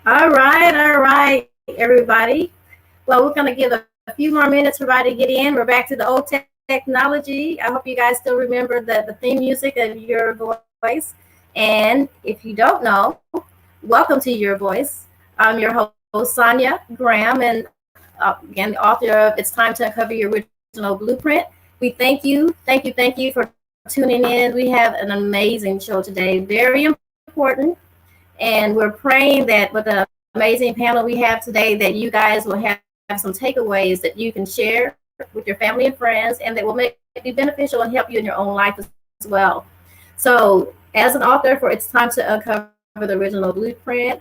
All right, everybody. Well, we're going to give a few more minutes for everybody to get in. We're back to the old technology. I hope you guys still remember the theme music of Your Voice. And if you don't know, welcome to Your Voice. I'm your host, Sonia Graham, and again, the author of It's Time to Uncover Your Original Blueprint. We thank you for tuning in. We have an amazing show today, very important. And we're praying that with the amazing panel we have today, that you guys will have some takeaways that you can share with your family and friends, and that will be beneficial and help you in your own life as well. So as an author for It's Time to Uncover the Original Blueprint,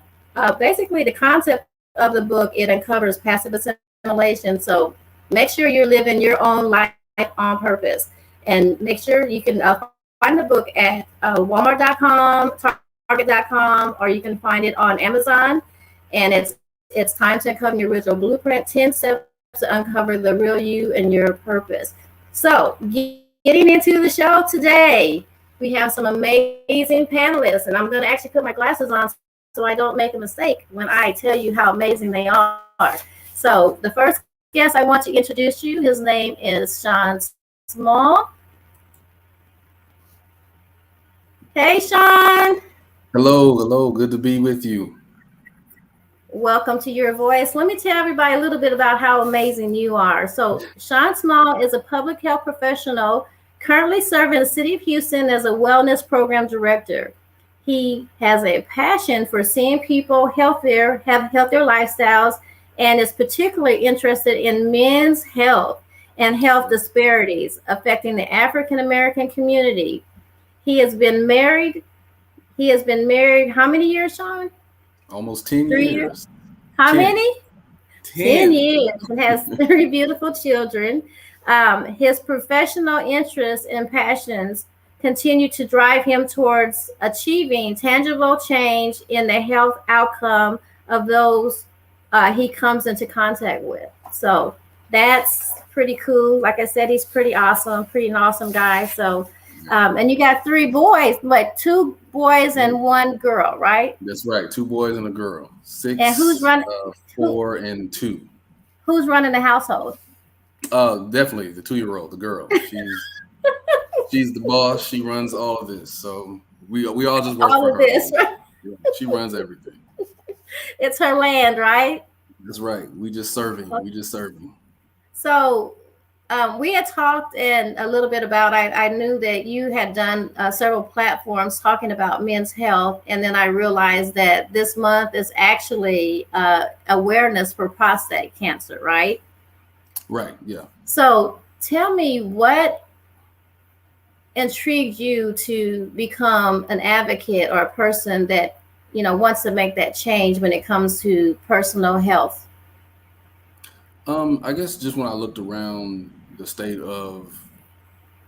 basically the concept of the book, it uncovers passive assimilation. So make sure you're living your own life on purpose, and make sure you can find the book at walmart.com, target.com, or you can find it on Amazon. And it's Time to Uncover Your Original Blueprint, 10 steps to uncover the real you and your purpose. So getting into the show today, we have some amazing panelists, and I'm going to actually put my glasses on so I don't make a mistake when I tell you how amazing they are. So the first guest I want to introduce you, his name is Sean Small. Hey, Sean. Hello. Good to be with you. Welcome to Your Voice. Let me tell everybody a little bit about how amazing you are. So Sean Small is a public health professional currently serving the city of Houston as a wellness program director. He has a passion for seeing people have healthier lifestyles, and is particularly interested in men's health and health disparities affecting the African American community. He has been married how many years, Sean? Almost 10 years. How 10. Many? 10 years. And has 3 beautiful children. His professional interests and passions continue to drive him towards achieving tangible change in the health outcome of those he comes into contact with. So that's pretty cool. Like I said, he's pretty an awesome guy. So, and you got 3 boys, like 2 boys and 1 girl, right? That's right. 2 boys and a girl. 6, and who's running? 4 and 2. Who's running the household? Definitely the 2-year-old, the girl. She's the boss. She runs all of this. So we all just work all for of her. This, right? Yeah, she runs everything. It's her land, right? That's right. We just serving. So we had talked a little bit about, I knew that you had done several platforms talking about men's health. And then I realized that this month is actually awareness for prostate cancer, right? Right. Yeah. So tell me, what intrigued you to become an advocate or a person that, wants to make that change when it comes to personal health? I guess just when I looked around the state of,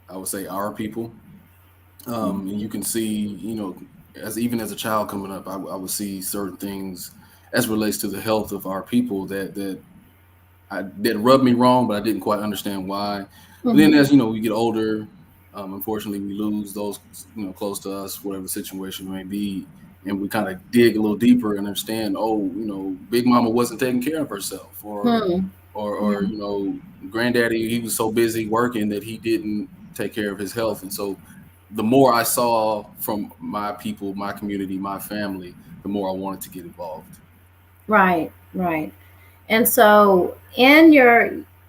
I would say, our people, and you can see, as a child coming up, I would see certain things as relates to the health of our people that rubbed me wrong, but I didn't quite understand why. Mm-hmm. But then as we get older, unfortunately we lose those close to us, whatever the situation may be, and we kind of dig a little deeper and understand, Big Mama wasn't taking care of herself, or or Yeah. granddaddy, he was so busy working that he didn't take care of his health. And so the more I saw from my people, my community, my family, the more I wanted to get involved. Right, right. And so in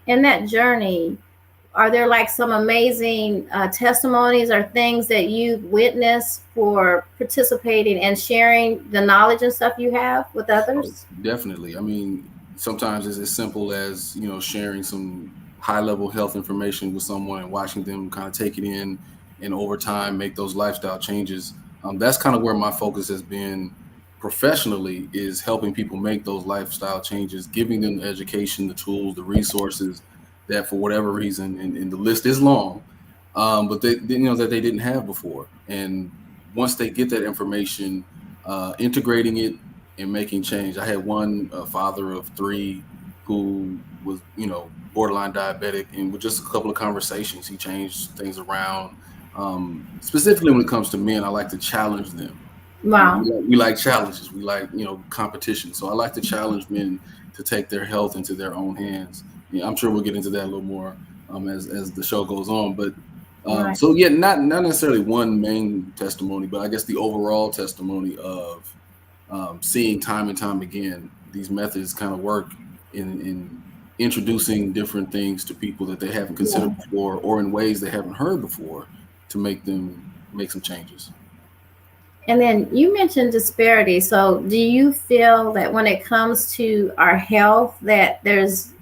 that journey, are there like some amazing testimonies or things that you've witnessed for participating and sharing the knowledge and stuff you have with Oh, others? definitely. I mean, sometimes it's as simple as, sharing some high level health information with someone and watching them kind of take it in and over time make those lifestyle changes. That's kind of where my focus has been professionally, is helping people make those lifestyle changes, giving them the education, the tools, the resources that for whatever reason, and the list is long, but that they didn't have before. And once they get that information, integrating it and making change. I had one father of three who was, borderline diabetic, and with just a couple of conversations, he changed things around. Specifically, when it comes to men, I like to challenge them. Wow. We like challenges. We like, competition. So I like to challenge men to take their health into their own hands. Yeah, I'm sure we'll get into that a little more as the show goes on. But Right. so yeah, not necessarily one main testimony, but I guess the overall testimony of seeing time and time again these methods kind of work in introducing different things to people that they haven't Yeah. considered before, or in ways they haven't heard before, to make them make some changes. And then you mentioned disparity. So do you feel that when it comes to our health that there's,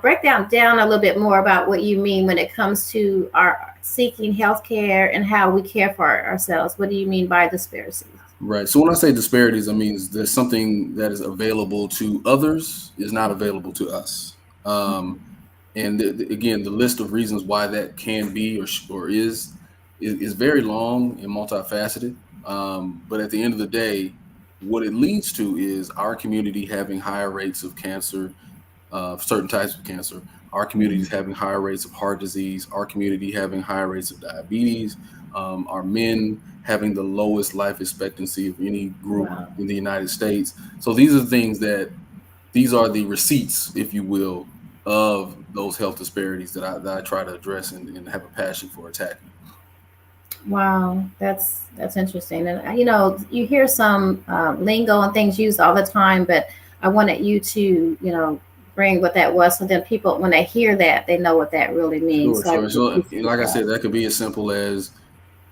break down a little bit more about what you mean when it comes to our seeking health care and how we care for ourselves? What do you mean by disparities? Right. So when I say disparities, I mean there's something that is available to others is not available to us. And again, the list of reasons why that can be or is very long and multifaceted. But at the end of the day, what it leads to is our community having higher rates of cancer, certain types of cancer. Our community is having higher rates of heart disease. Our community having higher rates of diabetes. Our men having the lowest life expectancy of any group Wow. in the United States. So these are the receipts, if you will, of those health disparities that I try to address and have a passion for attacking. Wow, that's interesting. And you hear some lingo and things used all the time, but I wanted you to, bring what that was, so then people, when they hear that, they know what that really means. Sure, So I sure. So, appreciate like I that. said, that could be as simple as,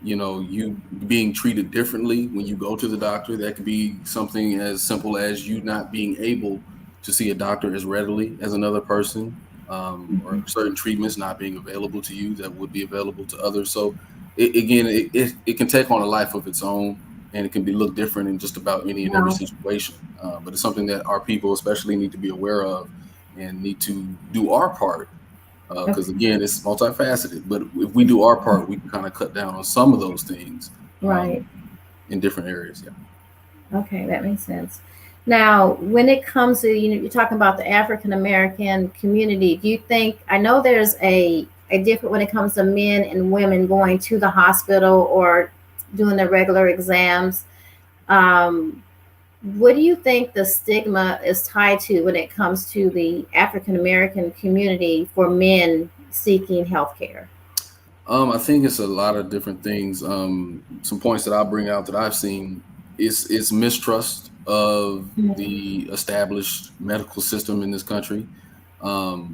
you being treated differently when you go to the doctor. That could be something as simple as you not being able to see a doctor as readily as another person, or Mhm. certain treatments not being available to you that would be available to others. So, it can take on a life of its own, and it can be look different in just about any and every Wow. situation. But it's something that our people especially need to be aware of and need to do our part, Okay. because again, it's multifaceted. But if we do our part, we can kind of cut down on some of those things, Right. in different areas. Yeah. Okay, that makes sense. Now, when it comes to, you're talking about the African American community, do you think, I know there's a different when it comes to men and women going to the hospital or doing their regular exams. Um, what do you think the stigma is tied to when it comes to the African American community for men seeking health care? I think it's a lot of different things. Some points that I'll bring out that I've seen is mistrust of the established medical system in this country,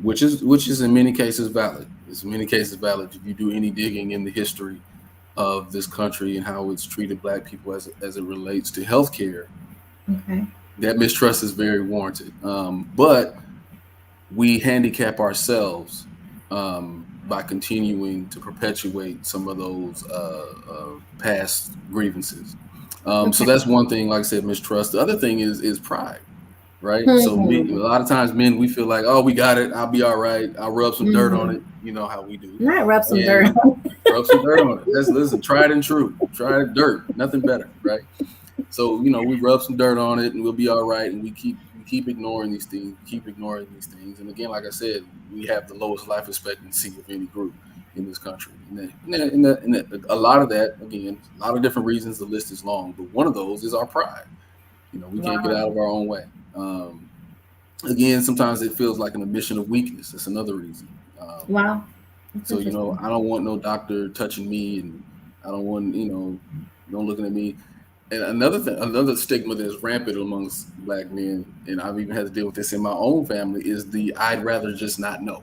which is in many cases valid. It's in many cases valid. If you do any digging in the history of this country and how it's treated Black people as it relates to healthcare, Okay. that mistrust is very warranted. But we handicap ourselves, by continuing to perpetuate some of those past grievances. So Okay. that's one thing. Like I said, mistrust. The other thing is pride, right? So a Hmm. lot of times men, we feel like, oh, we got it. I'll be all right. I'll rub some dirt on Hmm. it. You know how we do, Not rub some dirt and on. rub some dirt on it. That's, listen, tried and true. Tried dirt, nothing better, right? So we rub some dirt on it, and we'll be all right. And we keep ignoring these things, keep ignoring these things. And again, like I said, we have the lowest life expectancy of any group in this country. A lot of that, again, a lot of different reasons. The list is long, but one of those is our pride. We can't get Wow. out of our own way. Again, sometimes it feels like an admission of weakness. That's another reason. Wow. That's So, interesting. I don't want no doctor touching me, and I don't want, don't looking at me. And another thing, another stigma that's rampant amongst black men, and I've even had to deal with this in my own family, is the "I'd rather just not know."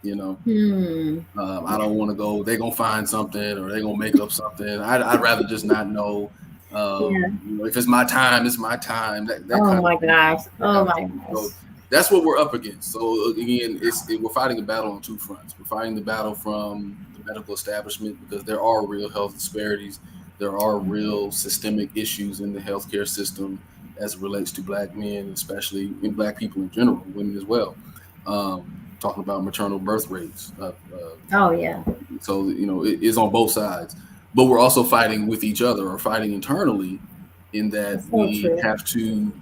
You know, Hmm. I don't want to go. They're gonna find something, or they're gonna make up something. I'd rather just not know. Yeah. If it's my time, it's my time. That Oh kind of my thing. gosh. That Oh kind of my thing. gosh. So that's what we're up against. So again, we're fighting a battle on two fronts. We're fighting the battle from the medical establishment because there are real health disparities. There are real systemic issues in the healthcare system as it relates to black men, especially in black people in general, women as well. Talking about maternal birth rates. Oh yeah. So it is on both sides, but we're also fighting with each other or fighting internally, in that That's so we true. have to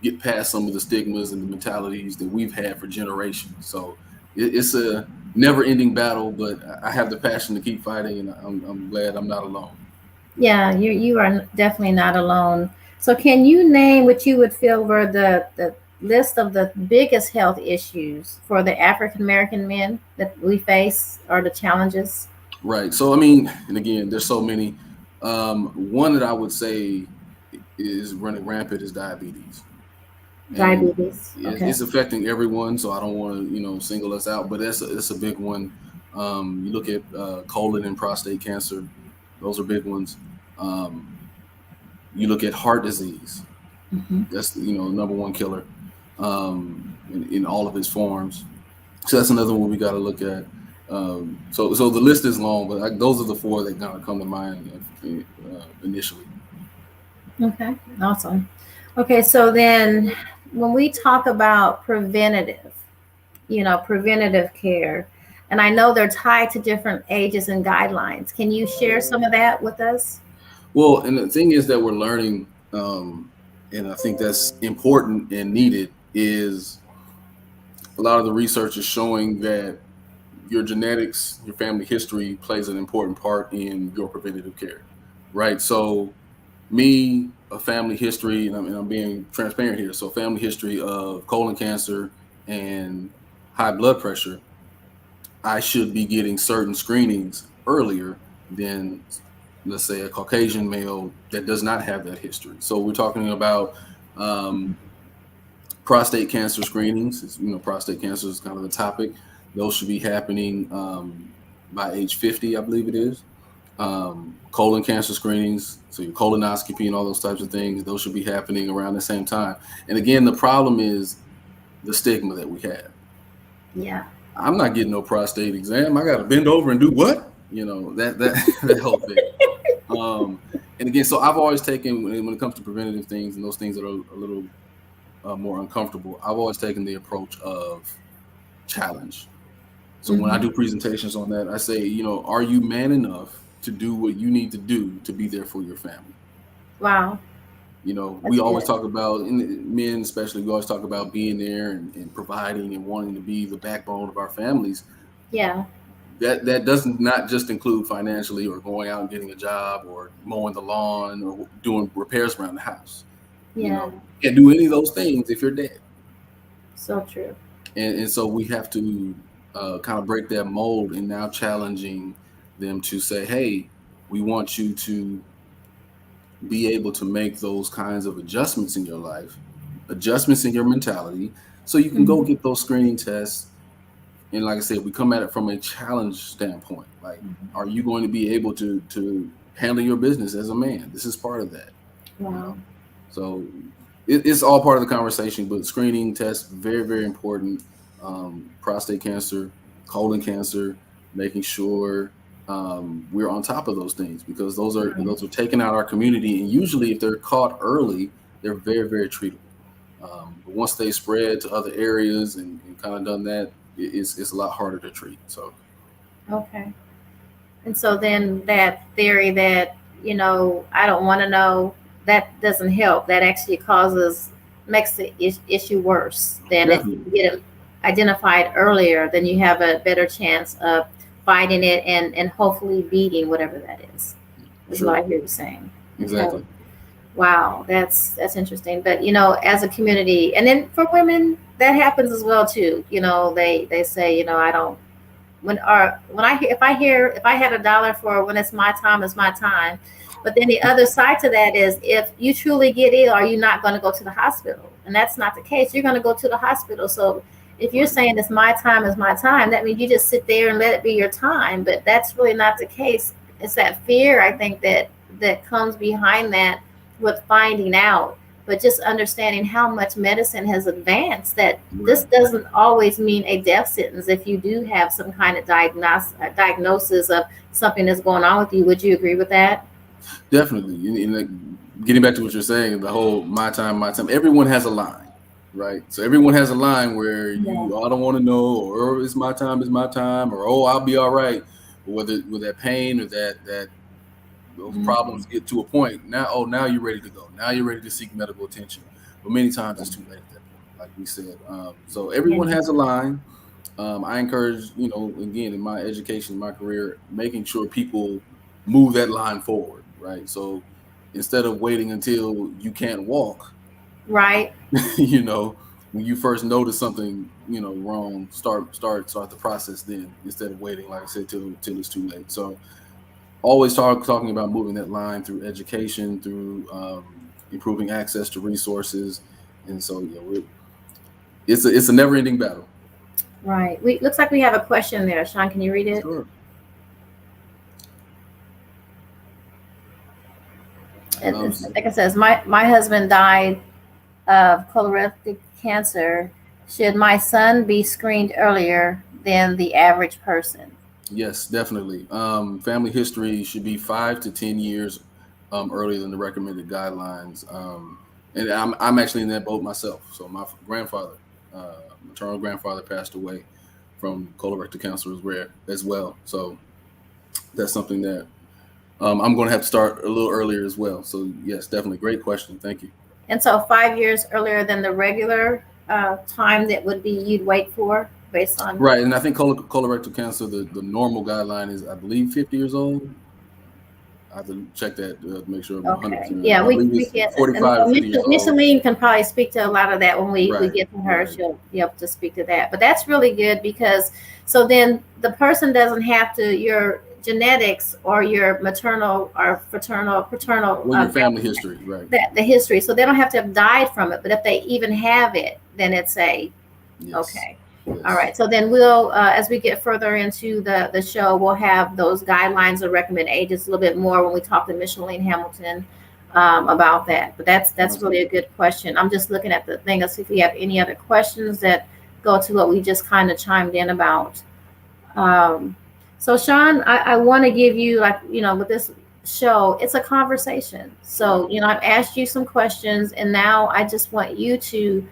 get past some of the stigmas and the mentalities that we've had for generations. So it's a never-ending battle, but I have the passion to keep fighting, and I'm glad I'm not alone. Yeah, you are definitely not alone. So can you name what you would feel were the list of the biggest health issues for the African American men that we face, or the challenges? Right. So I mean, and again, there's so many. One that I would say is running rampant is diabetes, and Diabetes. Okay. it's affecting everyone. So I don't want to single us out, but that's a big one. You look at colon and prostate cancer; those are big ones. Um, you look at heart disease; Hmm. that's the number one killer in all of its forms. So that's another one we got to look at. So the list is long, but those are the four that kind of come to mind initially. Okay. Awesome. Okay, so then when we talk about preventative care, and I know they're tied to different ages and guidelines. Can you share some of that with us? Well, and the thing is that we're learning, and I think that's important and needed, is a lot of the research is showing that your genetics, your family history plays an important part in your preventative care, right? So, a family history, and I'm being transparent here. So, family history of colon cancer and high blood pressure, I should be getting certain screenings earlier than, let's say, a Caucasian male that does not have that history. So, we're talking about um, prostate cancer screenings. Prostate cancer is kind of the topic. Those should be happening by age 50, I believe it is. Colon cancer screenings, so your colonoscopy and all those types of things, those should be happening around the same time. And again, the problem is the stigma that we have. Yeah. I'm not getting no prostate exam. I got to bend over and do what? That that whole thing. Um, and again, so I've always taken, when it comes to preventative things and those things that are a little more uncomfortable, I've always taken the approach of challenge. So when I Hmm. do presentations on that, I say, are you man enough to do what you need to do to be there for your family? Wow. We That's always good. talk about, and men especially, we always talk about being there and providing and wanting to be the backbone of our families. Yeah. That doesn't not just include financially or going out and getting a job or mowing the lawn or doing repairs around the house. Yeah. You can't do any of those things if you're dead. So true. And so we have to kind of break that mold, and now challenging them to say, hey, we want you to be able to make those kinds of adjustments in your life, adjustments in your mentality, so you can go Hmm. get those screening tests. And like I said, we come at it from a challenge standpoint. Like, are you going to be able to handle your business as a man? This is part of that, you Wow. know. So it's all part of the conversation. But screening tests, very, very important. Prostate cancer, colon cancer, making sure we're on top of those things, because those are taking out our community. And usually, if they're caught early, they're very, very treatable. But once they spread to other areas and kind of done that, it's a lot harder to treat. So Okay. And so then that theory that, I don't want to know, that doesn't help. That actually makes the issue worse. Than if definitely, you get it identified earlier, then you have a better chance of fighting it and hopefully beating whatever that is what sure, I hear you saying. Okay. exactly. Wow, that's interesting. But as a community, and then for women, that happens as well too. They say, I don't when I hear if I had $1 for when it's my time. But then the other side to that is if you truly get ill, are you not going to go to the hospital? And that's not the case. You're going to go to the hospital. So if you're Right. saying it's my time is my time, that means you just sit there and let it be your time. But that's really not the case. It's that fear, I think, that comes behind that with finding out. But just understanding how much medicine has advanced, that this Right. doesn't always mean a death sentence if you do have some kind of diagnosis of something that's going on with you. Would you agree with that? Definitely. Getting back to what you're saying, the whole my time, my time. Everyone has a line, right? So everyone has a line where Yeah. I don't want to know, or it's my time, or oh, I'll be all right. But whether with that pain or that those Mhm. problems get to a point, now you're ready to go. Now you're ready to seek medical attention. But many times it's too late at that point, like we said. So Yeah. everyone has a line. I encourage, again, in my education, my career, making sure people move that line forward, right? So instead of waiting until you can't walk, Right. you know, when you first notice something, wrong, start the process then instead of waiting, like I said, till it's too late. So always talking about moving that line through education, through improving access to resources, and so it's a never ending battle. Right. We looks like we have a question there. Sean, can you read it? Sure. Like I says, my husband died of colorectal cancer. Should my son be screened earlier than the average person? Yes, definitely. Family history should be 5 to 10 years earlier than the recommended guidelines. And I'm actually in that boat myself. So my grandfather, maternal grandfather, passed away from colorectal cancer as well. So that's something that I'm going to have to start a little earlier as well. So yes, definitely, great question. Thank you. And so 5 years earlier than the regular time that would be you'd wait for based on. Right, and I think colorectal cancer, the normal guideline is, I believe, 50 years old. I have to check that to make sure I'm Okay. 100%. Yeah, But I believe we it's can. And 45 to 50 years old. Micheline can probably speak to a lot of that when we Right, get to her. right. She'll be able to speak to that. But that's really good because so then the person doesn't have to your genetics or your maternal or paternal Well, your family history, right? that the history. So they don't have to have died from it. But if they even have it, then it's a Yes, okay. All yes. right. So then we'll, as we get further into the show, we'll have those guidelines or recommend ages a little bit more when we talk to Micheline Hamilton about that. But that's Sounds really good. a good question. I'm just looking at the thing. Let's see if we have any other questions that go to what we just kind of chimed in about. Um, so Sean, I want to give you like with this show, it's a conversation. Right. So I've asked you some questions, and now I just want you to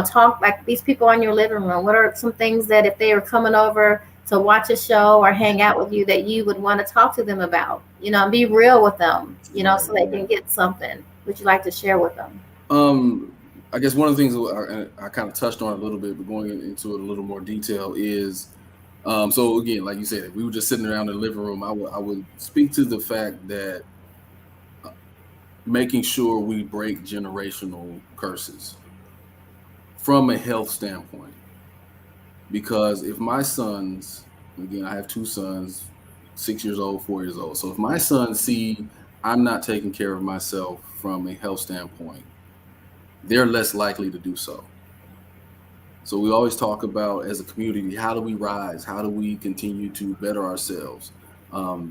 talk like these people in your living room. What are some things that if they were coming over to watch a show or hang out with you that you would want to talk to them about? And be real with them. Right, So they right. can get something. Would you like to share with them? Um, I guess one of the things that I kind of touched on a little bit, but going into it a little more detail is, so again, like you said, if we were just sitting around in the living room, I would speak to the fact that uh, making sure we break generational curses from a health standpoint. Because if my sons, again, I have two sons, 6 years old, 4 years old. So if my sons see I'm not taking care of myself from a health standpoint, they're less likely to do so. So we always talk about as a community, how do we rise? How do we continue to better ourselves?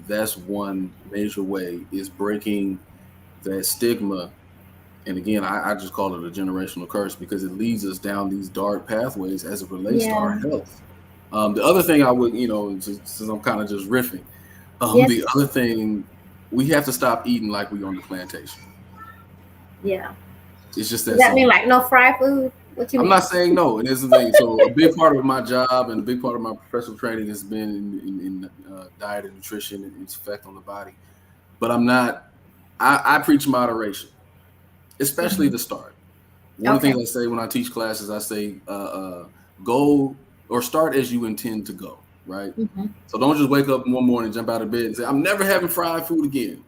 That's one major way is breaking that stigma. And again, I just call it a generational curse because it leads us down these dark pathways as it relates to our Yeah. health. The other thing I would, since I'm kind of just riffing, Yes. the other thing, we have to stop eating like we on the plantation. Yeah. It's just Does that that mean simple. like no fried food? What you I'm mean? not saying no, and this is the thing. So a big part of my job and a big part of my professional training has been in diet and nutrition and its effect on the body. But I'm not. I preach moderation, especially Mhm. to start. One of the Okay. things I say when I teach classes, I say, go or start as you intend to go. Right. Hmm. So don't just wake up one morning, jump out of bed, and say, "I'm never having fried food again."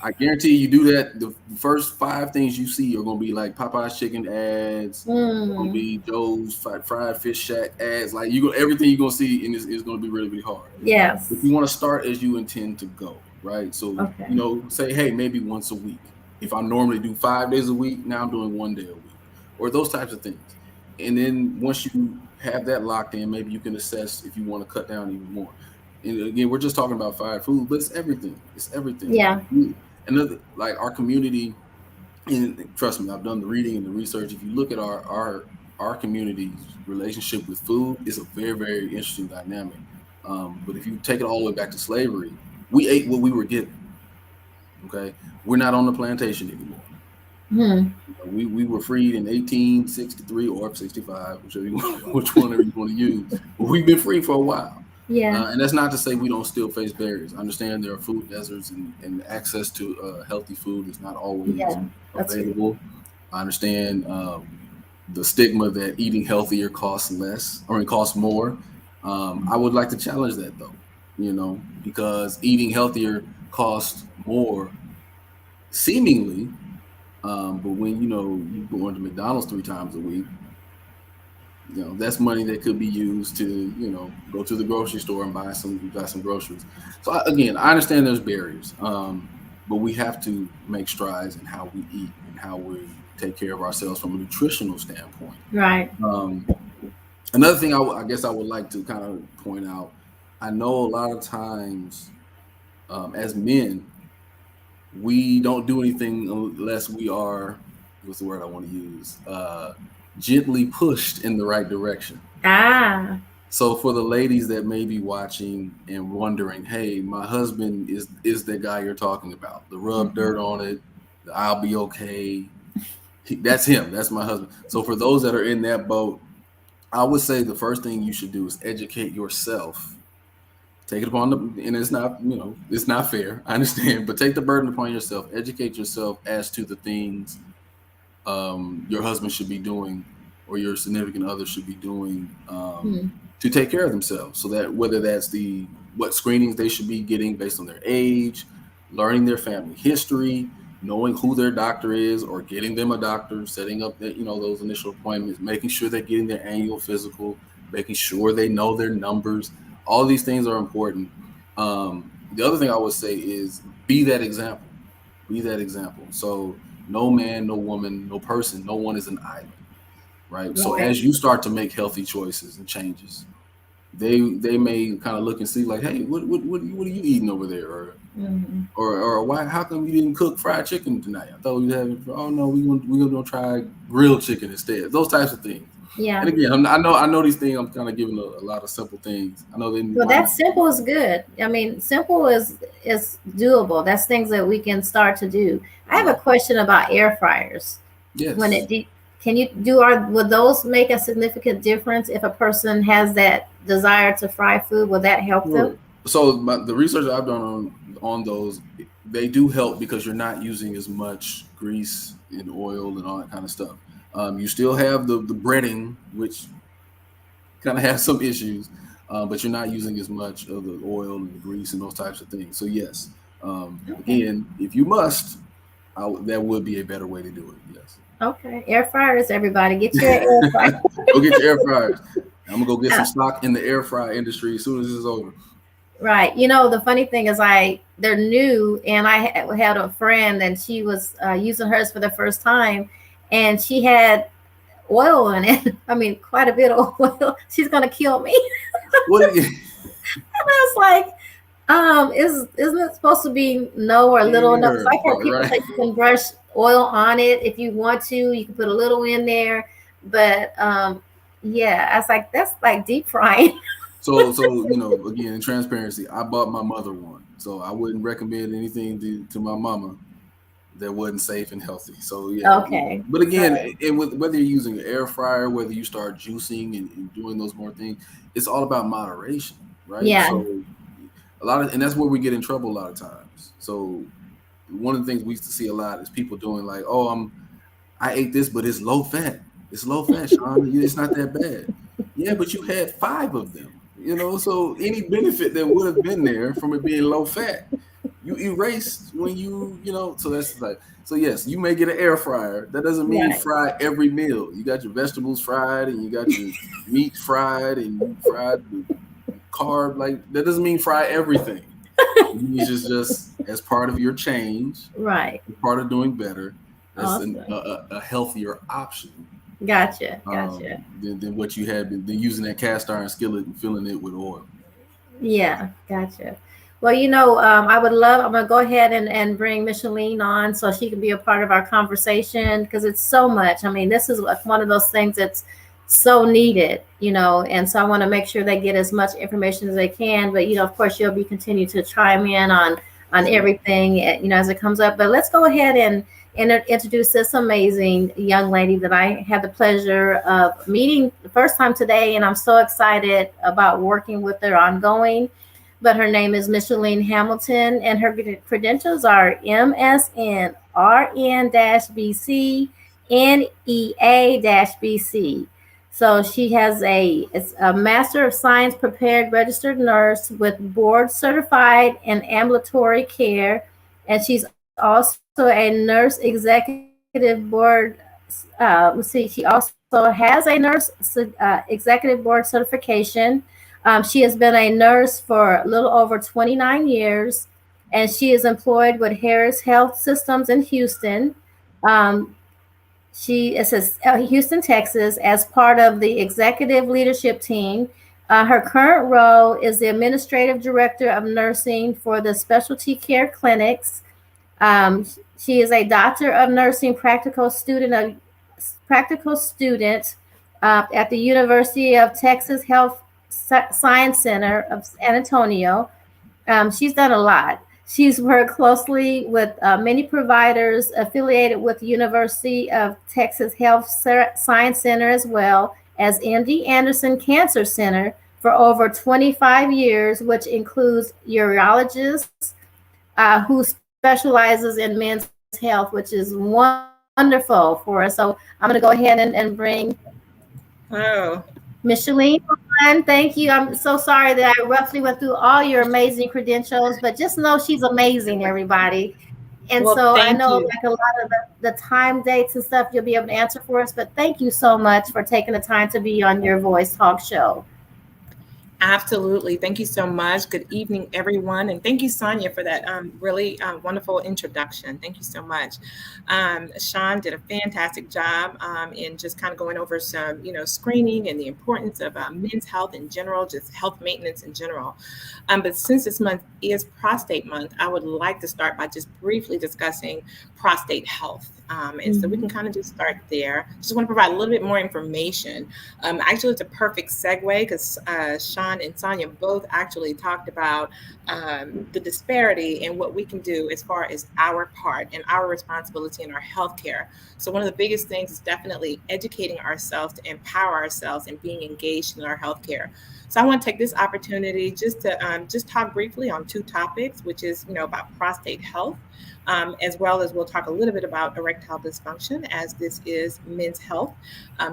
I guarantee you do that. The first 5 things you see are gonna be like Popeye's chicken ads. They're gonna Mm, be Joe's fried fish shack ads. Like you go, everything you're gonna see, and it's gonna be really, really hard. If yes. you want to start as you intend to go, right? So Okay. say, hey, maybe once a week. If I normally do 5 days a week, now I'm doing 1 day a week, or those types of things. And then once you have that locked in, maybe you can assess if you want to cut down even more. And again, we're just talking about fried food, but it's everything. It's everything. Yeah. Another like our community, and trust me, I've done the reading and the research. If you look at our community's relationship with food, it's a very, very interesting dynamic. But if you take it all the way back to slavery, we ate what we were given. Okay, we're not on the plantation anymore. Hmm. We were freed in 1863 or 65, which one you want to use. But we've been free for a while. Yeah. And that's not to say we don't still face barriers. I understand there are food deserts, and access to healthy food is not always Yeah. That's true. available. I understand the stigma that eating healthier costs less, or it costs more. I would like to challenge that though, because eating healthier costs more seemingly, but when you go into McDonald's 3 times a week, that's money that could be used to go to the grocery store and buy some groceries. So again, I understand there's barriers, but we have to make strides in how we eat and how we take care of ourselves from a nutritional standpoint. Right. um, Another thing I guess I would like to kind of point out, I know a lot of times, as men, we don't do anything unless we are, what's the word I want to use, gently pushed in the right direction. Ah. So for the ladies that may be watching and wondering, hey, my husband is the guy you're talking about, the rub dirt on it, the I'll be okay. That's him. That's my husband. So for those that are in that boat, I would say the first thing you should do is educate yourself. Take it upon and it's not fair. I understand, but take the burden upon yourself. Educate yourself as to the things your husband should be doing, or your significant other should be doing, Hmm. to take care of themselves. So that whether that's what screenings they should be getting based on their age, learning their family history, knowing who their doctor is, or getting them a doctor, setting up those initial appointments, making sure they're getting their annual physical, making sure they know their numbers. All these things are important. The other thing I would say is be that example. Be that example. So no man, no woman, no person, no one is an island, right? So Right. as you start to make healthy choices and changes, they may kind of look and see like, hey, what are you eating over there, Hmm. or why? How come you didn't cook fried chicken tonight? I thought we had. Oh no, we gonna try grilled chicken instead. Those types of things. Yeah. And again, I know these things. I'm kind of giving a lot of simple things. I know they Well, might that not. simple is good. I mean, simple is doable. That's things that we can start to do. I have a Yeah. question about air fryers. When Yes. it do, can you do are would those make a significant difference if a person has that desire to fry food? Will that help them? Sure. So the research I've done on those, they do help because you're not using as much grease and oil and all that kind of stuff. You still have the breading, which kind of has some issues, but you're not using as much of the oil and the grease and those types of things. So yes, Okay. again, if you must, that would be a better way to do it. Yes. Okay. Air fryers, everybody, get your air fryer. Go get your air fryers. I'm gonna go get some Uh, stock in the air fry industry as soon as this is over. right. The funny thing is, they're new, and I had a friend, and she was using hers for the first time, and she had oil in it. I mean, quite a bit of oil. She's gonna kill me. What? I was like, isn't it supposed to be no or little enough? Because Air, I've heard people right? say you can brush oil on it if you want to. You can put a little in there, but yeah, I was like, that's like deep frying. So again, in transparency, I bought my mother one, so I wouldn't recommend anything to my mama that wasn't safe and healthy. So yeah, Okay, but again, so and with whether you're using an air fryer, whether you start juicing and doing those more things, it's all about moderation, right? yeah, So and that's where we get in trouble a lot of times. So one of the things we used to see a lot is people doing like, oh, I ate this, but it's low fat. It's low fat, Sean. It's not that bad. Yeah, but you had 5 of them. So any benefit that would have been there from it being low fat, you erase when you know. So that's like, so yes, you may get an air fryer. That doesn't mean Right. fry every meal. You got your vegetables fried and you got your meat fried and you fried the carb. Like that doesn't mean fry everything. It means just as part of your change, Right. part of doing better. That's Awesome. a healthier option Gotcha. Gotcha. than what you had been than using that cast iron skillet and filling it with oil. Yeah, gotcha. Well, I would love, I'm going to go ahead and bring Micheline on so she can be a part of our conversation because it's so much. I mean, this is like one of those things that's so needed, and so I want to make sure they get as much information as they can. But, of course, you'll be continue to chime in on Sure. everything, as it comes up. But let's go ahead and introduce this amazing young lady that I had the pleasure of meeting the first time today, and I'm so excited about working with her ongoing. But her name is Micheline Hamilton, and her credentials are MSN RN-BC NEA-BC. So she has it's a Master of Science prepared registered nurse with board certified in ambulatory care, and she's also a nurse executive board. Let's see, she also has a nurse executive board certification. She has been a nurse for a little over 29 years, and she is employed with Harris Health Systems in Houston. Um, she is Houston, Texas, as part of the executive leadership team. Her current role is the administrative director of nursing for the specialty care clinics. Um, she is a doctor of nursing practical student at the University of Texas Health Science Center of San Antonio. She's done a lot. She's worked closely with many providers affiliated with the University of Texas Health Science Center as well as MD Anderson Cancer Center for over 25 years, which includes urologists who specializes in men's health, which is wonderful for us. So I'm going to go ahead and bring Oh, Micheline on. Thank you. I'm so sorry that I roughly went through all your amazing credentials, but just know she's amazing, everybody. And well, so I thank know you. like a lot of the time, dates, and stuff you'll be able to answer for us, but thank you so much for taking the time to be on your Voice Talk show. Absolutely. Thank you so much. Good evening, everyone. And thank you, Sonia, for that really wonderful introduction. Thank you so much. Sean did a fantastic job in just kind of going over some, screening and the importance of men's health in general, just health maintenance in general. But since this month is Prostate Month, I would like to start by just briefly discussing prostate health. And so we can kind of just start there. Just want to provide a little bit more information. Actually, it's a perfect segue because Sean and Sonia both actually talked about the disparity in what we can do as far as our part and our responsibility in our healthcare. So one of the biggest things is definitely educating ourselves to empower ourselves and being engaged in our healthcare. So I want to take this opportunity just to just talk briefly on two topics, which is, about prostate health, as well as we'll talk a little bit about erectile dysfunction, as this is men's health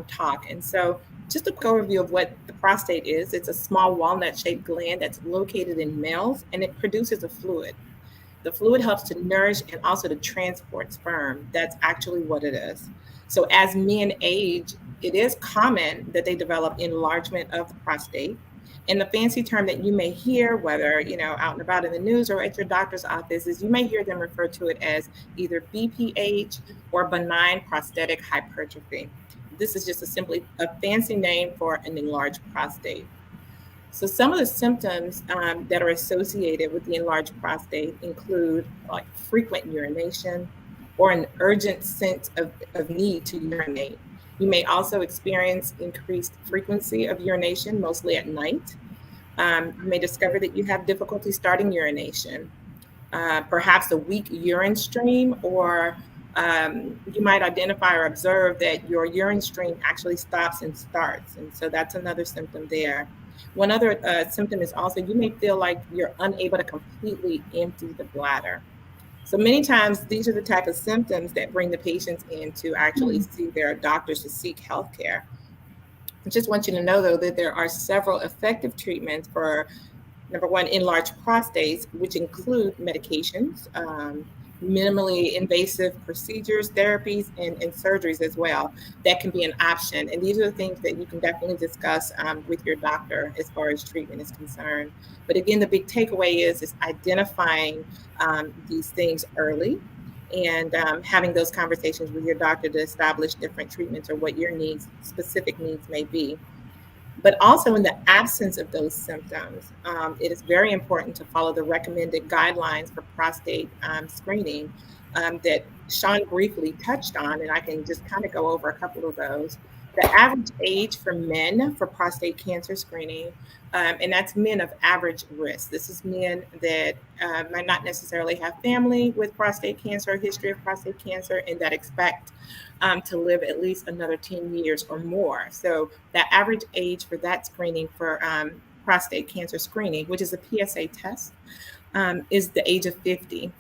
talk. And so just a quick overview of what the prostate is. It's a small walnut-shaped gland that's located in males, and it produces a fluid. The fluid helps to nourish and also to transport sperm. That's actually what it is. So as men age, it is common that they develop enlargement of the prostate. And the fancy term that you may hear, whether out and about in the news or at your doctor's office, is you may hear them refer to it as either BPH or benign prostatic hypertrophy. This is just simply a fancy name for an enlarged prostate. So some of the symptoms that are associated with the enlarged prostate include like frequent urination or an urgent sense of need to urinate. You may also experience increased frequency of urination, mostly at night. You may discover that you have difficulty starting urination, perhaps a weak urine stream, or you might identify or observe that your urine stream actually stops and starts. And so that's another symptom there. One other symptom is also you may feel like you're unable to completely empty the bladder. So many times these are the type of symptoms that bring the patients in to actually see their doctors to seek healthcare. I just want you to know, though, that there are several effective treatments for number one, enlarged prostates, which include medications, minimally invasive procedures, therapies, and surgeries as well. That can be an option. And these are the things that you can definitely discuss with your doctor as far as treatment is concerned. But again, the big takeaway is identifying these things early and having those conversations with your doctor to establish different treatments or what your needs, specific needs may be. But also in the absence of those symptoms, it is very important to follow the recommended guidelines for prostate screening that Sean briefly touched on, and I can just kind of go over a couple of those. The average age for men for prostate cancer screening, and that's men of average risk. This is men that might not necessarily have family with prostate cancer, history of prostate cancer, and that expect to live at least another 10 years or more. So that average age for that screening for prostate cancer screening, which is a PSA test, is the age of 50.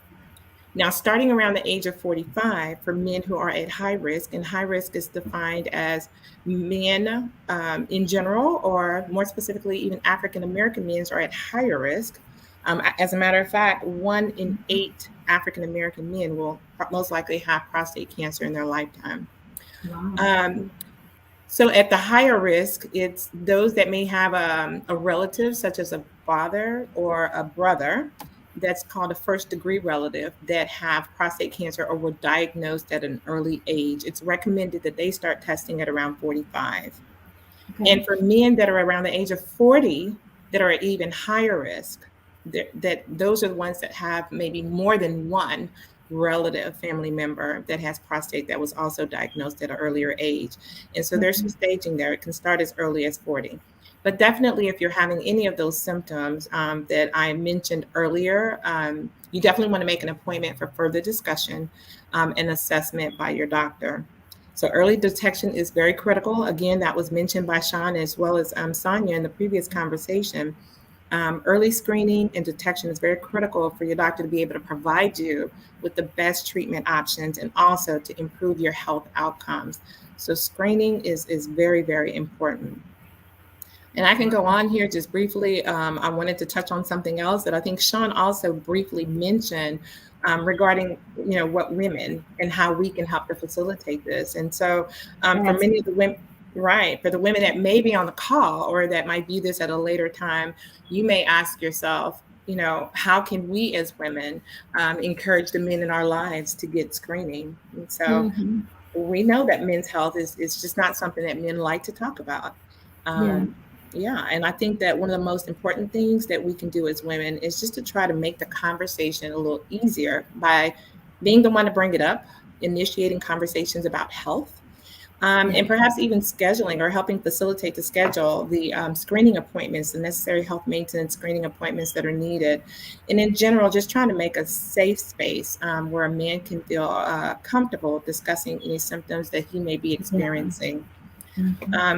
Now, starting around the age of 45 for men who are at high risk, and high risk is defined as men in general, or more specifically, even African-American men are at higher risk. As a matter of fact, 1 in 8 African-American men will most likely have prostate cancer in their lifetime. Wow. So at the higher risk, it's those that may have a relative, such as a father or a brother, that's called a first degree relative, that have prostate cancer or were diagnosed at an early age. It's recommended that they start testing at around 45. Okay. And for men that are around the age of 40 that are at even higher risk, that those are the ones that have maybe more than one relative family member that has prostate that was also diagnosed at an earlier age. And so there's some staging there. It can start as early as 40. But definitely, if you're having any of those symptoms that I mentioned earlier, you definitely want to make an appointment for further discussion and assessment by your doctor. So early detection is very critical. Again, that was mentioned by Sean as well as Sonia in the previous conversation. Early screening and detection is very critical for your doctor to be able to provide you with the best treatment options and also to improve your health outcomes. So screening is very, very important. And I can go on here just briefly. I wanted to touch on something else that I think Sean also briefly mentioned regarding, what women and how we can help to facilitate this. And so for many of the women, right, for the women that may be on the call or that might view this at a later time, you may ask yourself, how can we as women encourage the men in our lives to get screening? And so we know that men's health is just not something that men like to talk about. Yeah, and I think that one of the most important things that we can do as women is just to try to make the conversation a little easier by being the one to bring it up, initiating conversations about health, and perhaps even scheduling or helping facilitate to schedule the screening appointments, the necessary health maintenance screening appointments that are needed. And in general, just trying to make a safe space where a man can feel comfortable discussing any symptoms that he may be experiencing.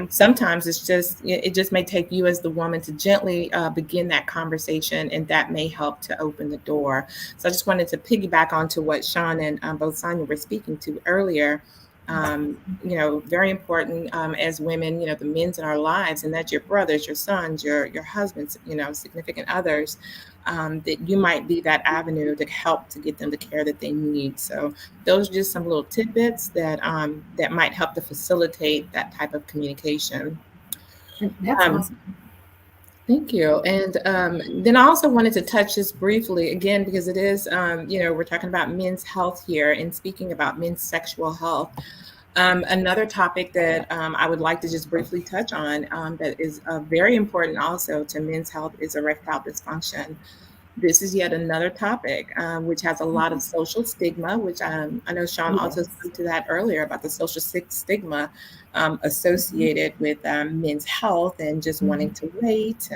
Sometimes it just may take you as the woman to gently begin that conversation, and that may help to open the door. So I just wanted to piggyback onto what Sean and both Sonia were speaking to earlier. Very important as women, the men's in our lives, and that's your brothers, your sons, your husbands, significant others, that you might be that avenue to help to get them the care that they need. So those are just some little tidbits that that might help to facilitate that type of communication. That's awesome. Thank you. And then I also wanted to touch just briefly, again, because it is, we're talking about men's health here and speaking about men's sexual health. Another topic that I would like to just briefly touch on that is very important also to men's health is erectile dysfunction. This is yet another topic which has a lot of social stigma, which I know Sean also spoke to that earlier about the social stigma associated with men's health and just wanting to wait.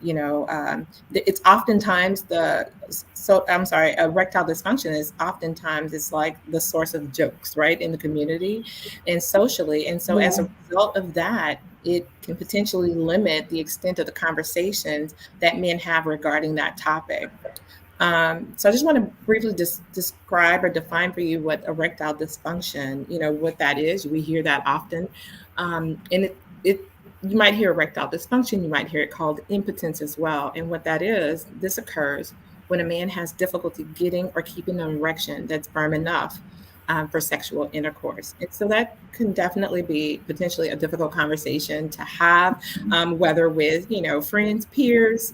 It's oftentimes erectile dysfunction is oftentimes it's like the source of jokes, right, in the community and socially. And so as a result of that, it can potentially limit the extent of the conversations that men have regarding that topic. So I just want to briefly describe or define for you what erectile dysfunction, what that is. We hear that often. And it You might hear erectile dysfunction, you might hear it called impotence as well. And what that is, this occurs when a man has difficulty getting or keeping an erection that's firm enough for sexual intercourse. And so that can definitely be potentially a difficult conversation to have, whether with, friends, peers,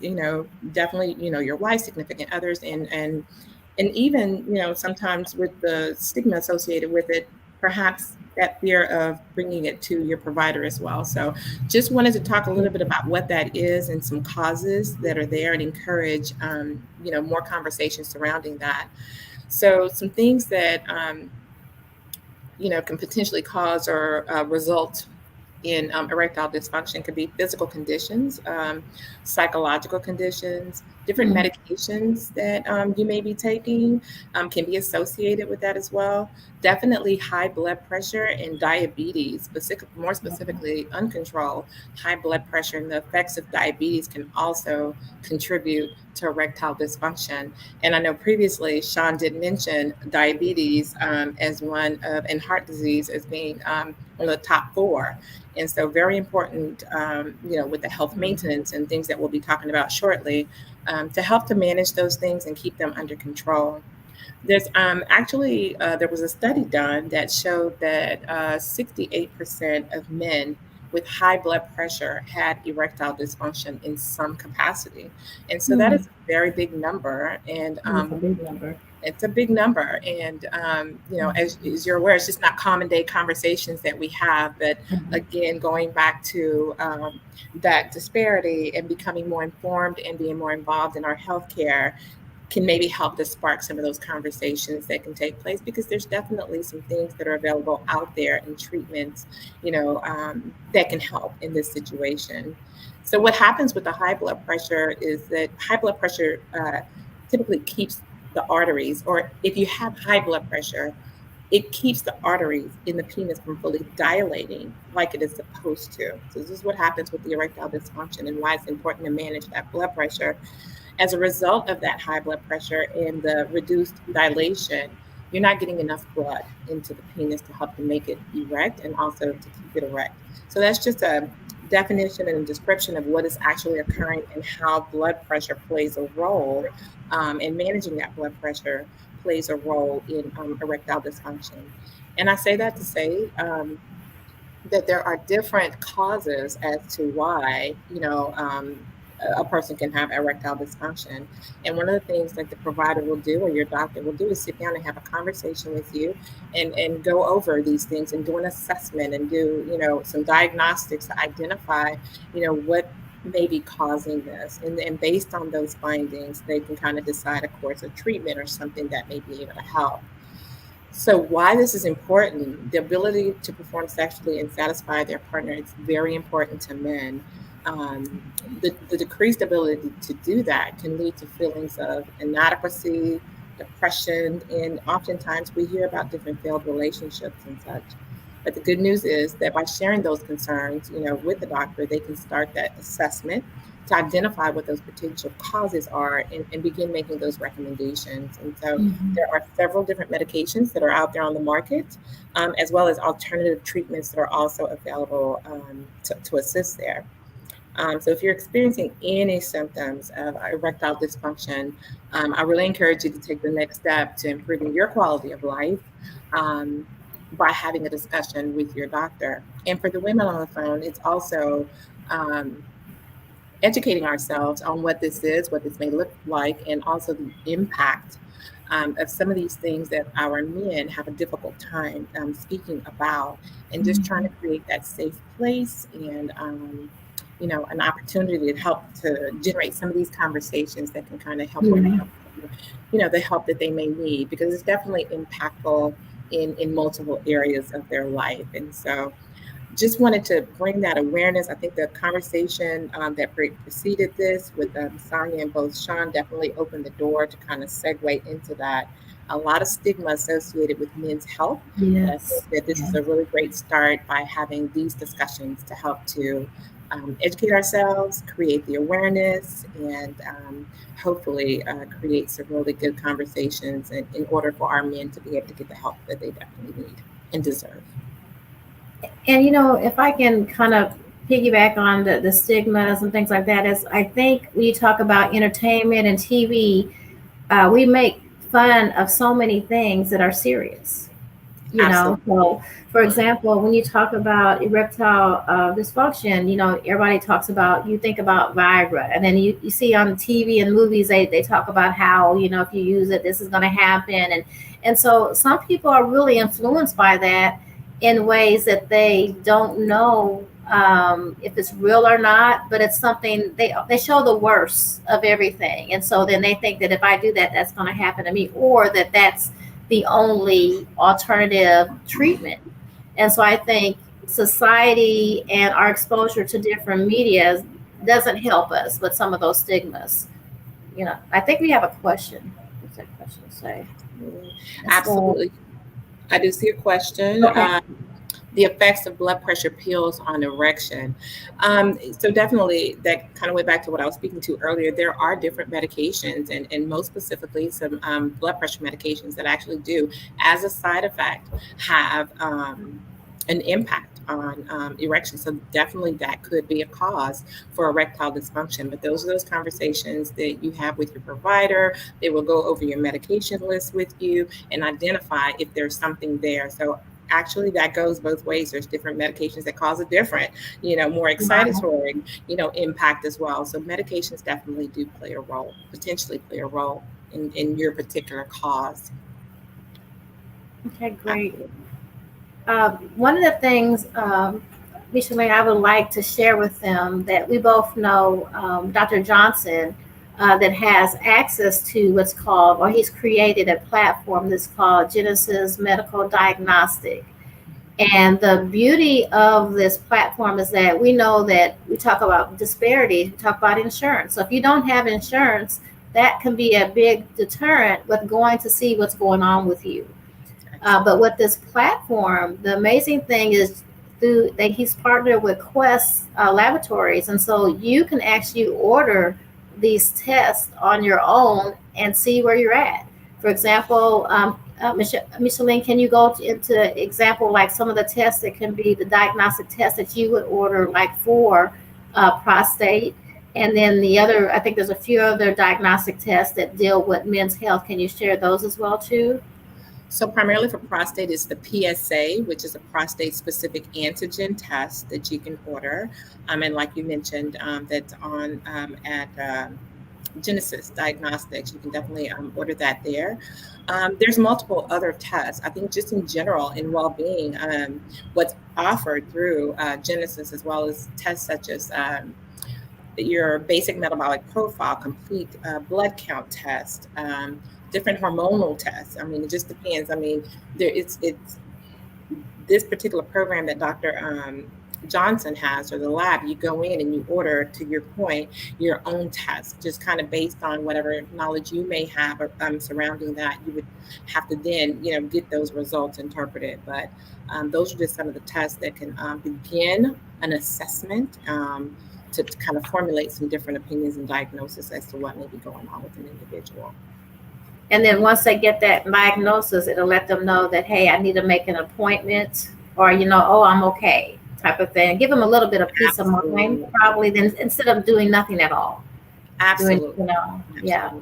definitely, your wife, significant others, and even, sometimes with the stigma associated with it, perhaps that fear of bringing it to your provider as well. So just wanted to talk a little bit about what that is and some causes that are there and encourage, more conversations surrounding that. So some things that, can potentially cause or result in erectile dysfunction could be physical conditions, psychological conditions, different medications that you may be taking can be associated with that as well. Definitely high blood pressure and diabetes, more specifically uncontrolled high blood pressure, and the effects of diabetes can also contribute to erectile dysfunction. And I know previously Sean did mention diabetes as one of, and heart disease as being one of the top four. And so very important, with the health maintenance and things that we'll be talking about shortly, to help to manage those things and keep them under control. There's actually, there was a study done that showed that 68% of men with high blood pressure had erectile dysfunction in some capacity. And so that is a very big number. And it's a big number. And, as you're aware, it's just not common day conversations that we have. But again, going back to that disparity and becoming more informed and being more involved in our healthcare can maybe help to spark some of those conversations that can take place, because there's definitely some things that are available out there and treatments, that can help in this situation. So what happens with the high blood pressure is that high blood pressure typically keeps the arteries, or if you have high blood pressure, it keeps the arteries in the penis from fully dilating like it is supposed to. So this is what happens with the erectile dysfunction and why it's important to manage that blood pressure. As a result of that high blood pressure and the reduced dilation, you're not getting enough blood into the penis to help to make it erect and also to keep it erect. So that's just a definition and a description of what is actually occurring and how blood pressure plays a role, and managing that blood pressure plays a role in erectile dysfunction. And I say that to say that there are different causes as to why, a person can have erectile dysfunction. And one of the things that the provider will do or your doctor will do is sit down and have a conversation with you and go over these things and do an assessment and do, some diagnostics to identify, what may be causing this. And based on those findings, they can kind of decide a course of treatment or something that may be able to help. So why this is important, the ability to perform sexually and satisfy their partner is very important to men. The decreased ability to do that can lead to feelings of inadequacy, depression, and oftentimes we hear about different failed relationships and such. But the good news is that by sharing those concerns, with the doctor, they can start that assessment to identify what those potential causes are and begin making those recommendations. And so there are several different medications that are out there on the market, as well as alternative treatments that are also available to assist there. So if you're experiencing any symptoms of erectile dysfunction, I really encourage you to take the next step to improving your quality of life by having a discussion with your doctor. And for the women on the phone, it's also educating ourselves on what this is, what this may look like, and also the impact of some of these things that our men have a difficult time speaking about, and just trying to create that safe place and an opportunity to help to generate some of these conversations that can kind of help them, the help that they may need, because it's definitely impactful in multiple areas of their life. And so just wanted to bring that awareness. I think the conversation that preceded this with Sonia and both Sean definitely opened the door to kind of segue into that. A lot of stigma associated with men's health. Yes. I think that this is a really great start by having these discussions to help to educate ourselves, create the awareness, and hopefully create some really good conversations in order for our men to be able to get the help that they definitely need and deserve. And if I can kind of piggyback on the stigmas and things like that is I think when you talk about entertainment and TV, we make fun of so many things that are serious. Absolutely. So for example, when you talk about erectile dysfunction, everybody talks about, you think about Viagra, and then you see on TV and movies, they talk about how, if you use it, this is going to happen. And so some people are really influenced by that in ways that they don't know if it's real or not, but it's something they show the worst of everything. And so then they think that if I do that, that's going to happen to me, or that's the only alternative treatment. And so I think society and our exposure to different media doesn't help us with some of those stigmas. I think we have a question. What's that question say? Absolutely. I do see a question. Okay. The effects of blood pressure pills on erection. So definitely that kind of went back to what I was speaking to earlier. There are different medications, and most specifically some blood pressure medications that actually do, as a side effect, have an impact on erection. So definitely that could be a cause for erectile dysfunction. But those are those conversations that you have with your provider. They will go over your medication list with you and identify if there's something there. So actually that goes both ways. There's different medications that cause a different, more excitatory, impact as well. So medications definitely do potentially play a role in your particular cause. Okay, great. One of the things, Micheline, I would like to share with them that we both know Dr. Johnson that has access to what's called, or he's created a platform that's called Genesis Medical Diagnostic. And the beauty of this platform is that we know that we talk about disparity, we talk about insurance. So if you don't have insurance, that can be a big deterrent with going to see what's going on with you. But with this platform, the amazing thing is he's partnered with Quest Laboratories. And so you can actually order these tests on your own and see where you're at. For example, Micheline, can you go into example like some of the tests that can be the diagnostic tests that you would order, like for prostate, and then the other, I think there's a few other diagnostic tests that deal with men's health. Can you share those as well too? So primarily for prostate, it's the PSA, which is a prostate-specific antigen test that you can order. And like you mentioned, that's on at Genesis Diagnostics. You can definitely order that there. There's multiple other tests. I think just in general in well-being, what's offered through Genesis, as well as tests such as your basic metabolic profile, complete blood count test, different hormonal tests. I mean, it just depends. I mean, it's this particular program that Dr. Johnson has, or the lab, you go in and you order, to your point, your own test, just kind of based on whatever knowledge you may have surrounding that. You would have to then, get those results interpreted. But those are just some of the tests that can begin an assessment to kind of formulate some different opinions and diagnosis as to what may be going on with an individual. And then once they get that diagnosis, it'll let them know that, hey, I need to make an appointment, or, oh, I'm okay, type of thing. Give them a little bit of peace of mind, probably, then instead of doing nothing at all. Absolutely. Yeah.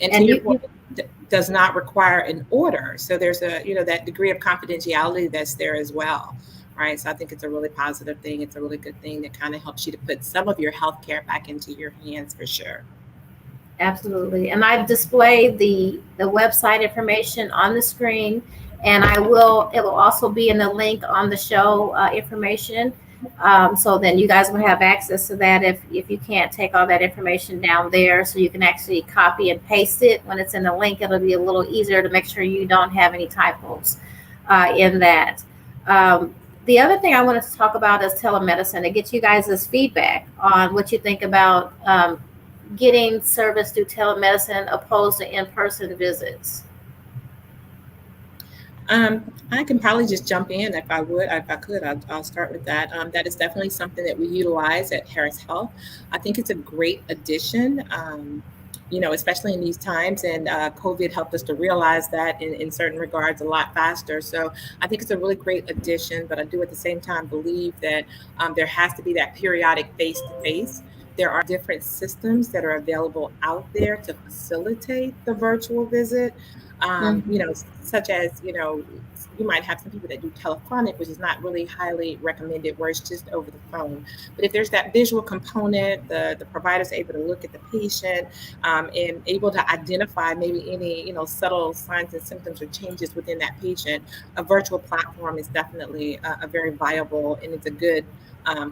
And to your point, does not require an order. So there's that degree of confidentiality that's there as well. Right. So I think it's a really positive thing. It's a really good thing that kind of helps you to put some of your healthcare back into your hands, for sure. Absolutely. And I've displayed the website information on the screen, and it will also be in the link on the show information. So then you guys will have access to that if you can't take all that information down there. So you can actually copy and paste it. When it's in the link, it'll be a little easier to make sure you don't have any typos in that. The other thing I wanted to talk about is telemedicine, to get you guys' feedback on what you think about getting service through telemedicine opposed to in-person visits. I can probably just jump in if I could. I'll start with that. That is definitely something that we utilize at Harris Health. I think it's a great addition especially in these times. And COVID helped us to realize that in certain regards a lot faster. So I think it's a really great addition, but I do at the same time believe that there has to be that periodic face to face. There are different systems that are available out there to facilitate the virtual visit, such as, you might have some people that do telephonic, which is not really highly recommended, where it's just over the phone. But if there's that visual component, the provider's able to look at the patient and able to identify maybe any, subtle signs and symptoms or changes within that patient, a virtual platform is definitely a very viable, and it's a good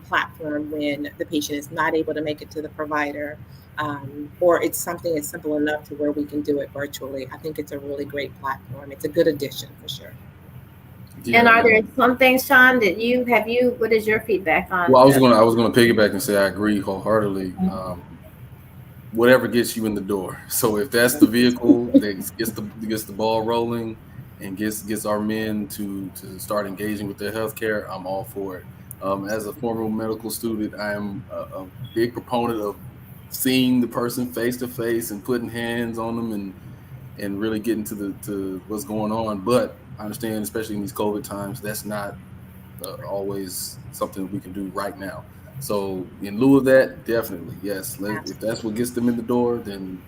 platform when the patient is not able to make it to the provider, or it's something as simple enough to where we can do it virtually. I think it's a really great platform. It's a good addition for sure. Yeah. And are there some things, Sean, that what is your feedback on? Well, I was gonna piggyback and say I agree wholeheartedly. Whatever gets you in the door. So if that's the vehicle that gets the ball rolling and gets our men to start engaging with their healthcare, I'm all for it. As a former medical student, I am a big proponent of seeing the person face to face and putting hands on them and really getting to what's going on. But I understand, especially in these COVID times, that's not always something we can do right now. So in lieu of that, definitely, yes. If that's what gets them in the door, then,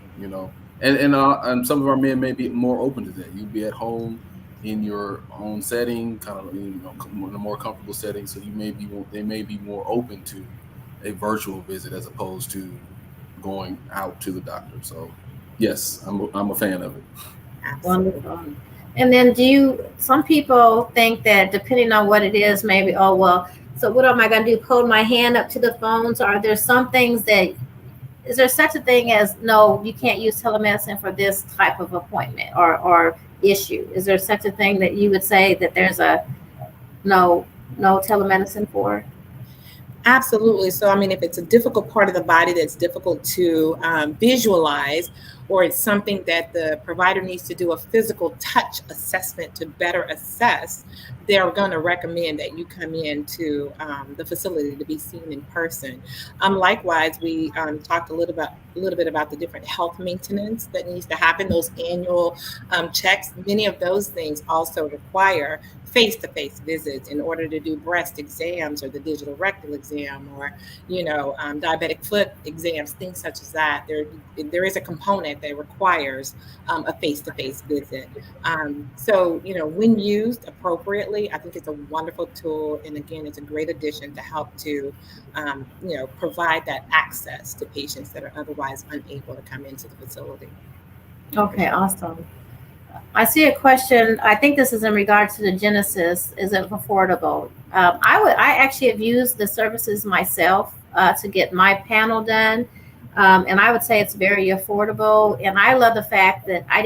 and some of our men may be more open to that. You'd be at home in your own setting, kind of, in a more comfortable setting. So they may be more open to a virtual visit as opposed to going out to the doctor. So yes, I'm a fan of it. Wonderful. And then some people think that depending on what it is, maybe, oh, well, so what am I going to do? Hold my hand up to the phones? Are there some things is there such a thing as, no, you can't use telemedicine for this type of appointment or issue? Is there such a thing that you would say that there's no telemedicine for? Absolutely. So, if it's a difficult part of the body that's difficult to visualize, or it's something that the provider needs to do a physical touch assessment to better assess, they're going to recommend that you come into the facility to be seen in person. Likewise, we talked a little bit about the different health maintenance that needs to happen, those annual checks. Many of those things also require face-to-face visits in order to do breast exams or the digital rectal exam or, diabetic foot exams, things such as that. There is a component that requires a face-to-face visit. So, when used appropriately, I think it's a wonderful tool. And again, it's a great addition to help to, provide that access to patients that are otherwise unable to come into the facility. Okay, awesome. I see a question. I think this is in regards to the Genesis. Is it affordable? I actually have used the services myself to get my panel done. And I would say it's very affordable. And I love the fact that I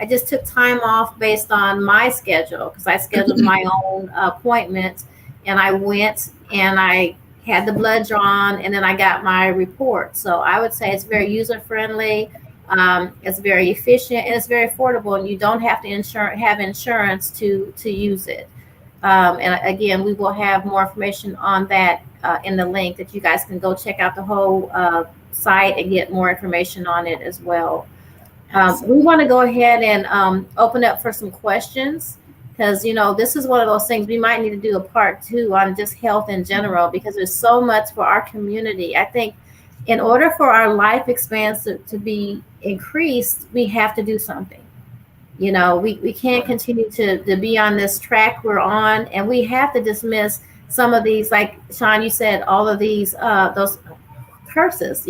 just took time off based on my schedule, because I scheduled my own appointment, and I went and I had the blood drawn, and then I got my report. So I would say it's very user friendly. It's very efficient, and it's very affordable, and you don't have to have insurance to use it. And again, we will have more information on that in the link that you guys can go check out the whole site and get more information on it as well. We want to go ahead and open up for some questions, because this is one of those things we might need to do a part 2 on just health in general, because there's so much for our community. I think in order for our life expanse to be increased, we have to do something. We can't continue to be on this track we're on, and we have to dismiss some of these, like Sean, you said, all of these those curses.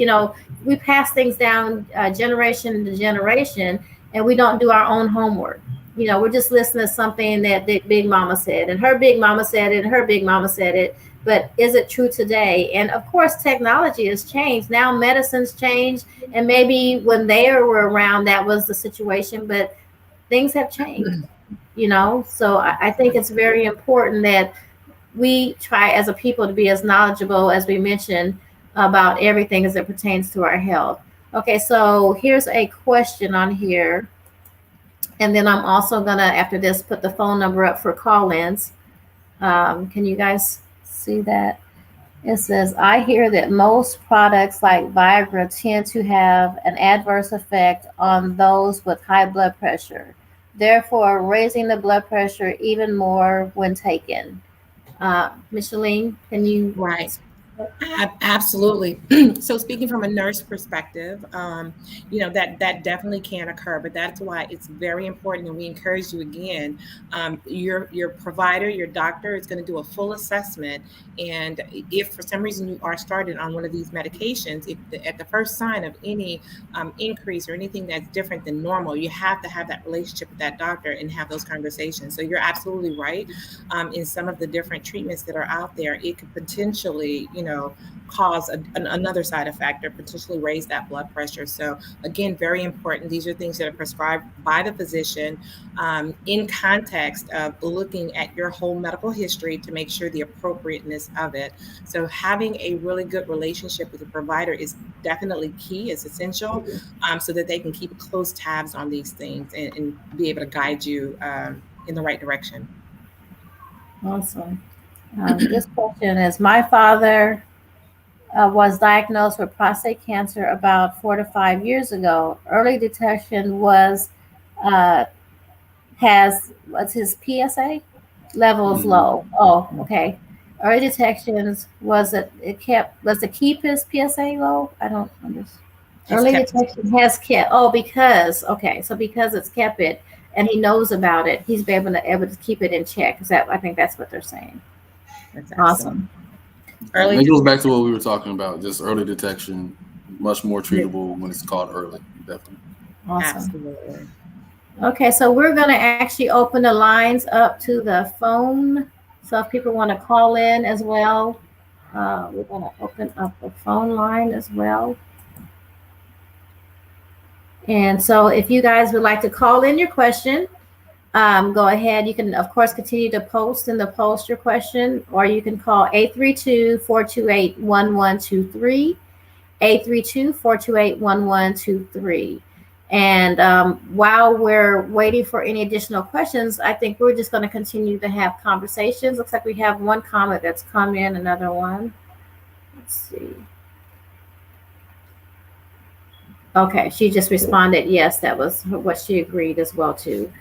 We pass things down generation to generation, and we don't do our own homework. We're just listening to something that Big Mama said, and her Big Mama said it, and her Big Mama said it. But is it true today? And of course, technology has changed. Now medicine's changed, and maybe when they were around, that was the situation, but things have changed, So I think it's very important that we try as a people to be as knowledgeable as we mentioned about everything as it pertains to our health. Okay, so here's a question on here. And then I'm also gonna, after this, put the phone number up for call-ins. Can you guys see that? It says, I hear that most products like Viagra tend to have an adverse effect on those with high blood pressure, therefore raising the blood pressure even more when taken. Micheline, can you? Right. Absolutely. So speaking from a nurse perspective, that definitely can occur, but that's why it's very important, and we encourage you again. Your provider, your doctor, is going to do a full assessment, and if for some reason you are started on one of these medications, at the first sign of any increase or anything that's different than normal, you have to have that relationship with that doctor and have those conversations. So you're absolutely right. In some of the different treatments that are out there, it could potentially, cause another side effect or potentially raise that blood pressure. So again, very important. These are things that are prescribed by the physician in context of looking at your whole medical history to make sure the appropriateness of it. So having a really good relationship with the provider is definitely key, is essential, so that they can keep close tabs on these things and be able to guide you in the right direction. Awesome. This question is, my father was diagnosed with prostate cancer about 4 to 5 years ago. Early detection uh, was his PSA levels Mhm. low. Oh, okay. Early detections was to keep his PSA low? I don't understand. Has Early kept. detection has kept. Oh, because okay, so because it's kept it and he knows about it, he's been able to keep it in check. Is that? I think that's what they're saying. That's excellent. Awesome. Early And it goes back to detection. what we were talking about, just early detection, much more treatable when it's caught early. Definitely. Awesome. Absolutely. Okay, so we're going to actually open the lines up to the phone. So if people want to call in as well, we're going to open up the phone line as well. And so if you guys would like to call in your question, go ahead. You can, of course, continue to post in the post your question, or you can call 832-428-1123. 832-428-1123. And while we're waiting for any additional questions, I think we're just going to continue to have conversations. Looks like we have one comment that's come in, another one. Let's see. Okay, she just responded, yes, that was what she agreed as well too.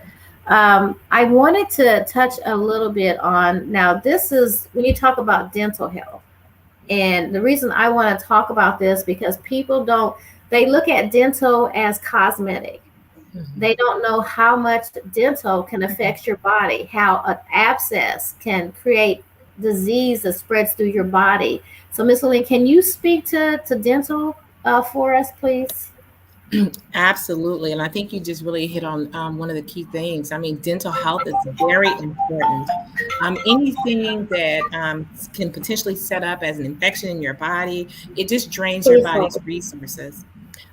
I wanted to touch a little bit on, now this is when you talk about dental health. And the reason I want to talk about this, because people don't, they look at dental as cosmetic. They don't know how much dental can affect your body, how an abscess can create disease that spreads through your body. So, Miss Lynn, can you speak to dental for us, please? Absolutely. And I think you just really hit on one of the key things. I mean, dental health is very important. Anything that can potentially set up as an infection in your body, it just drains your Please hold. body's resources.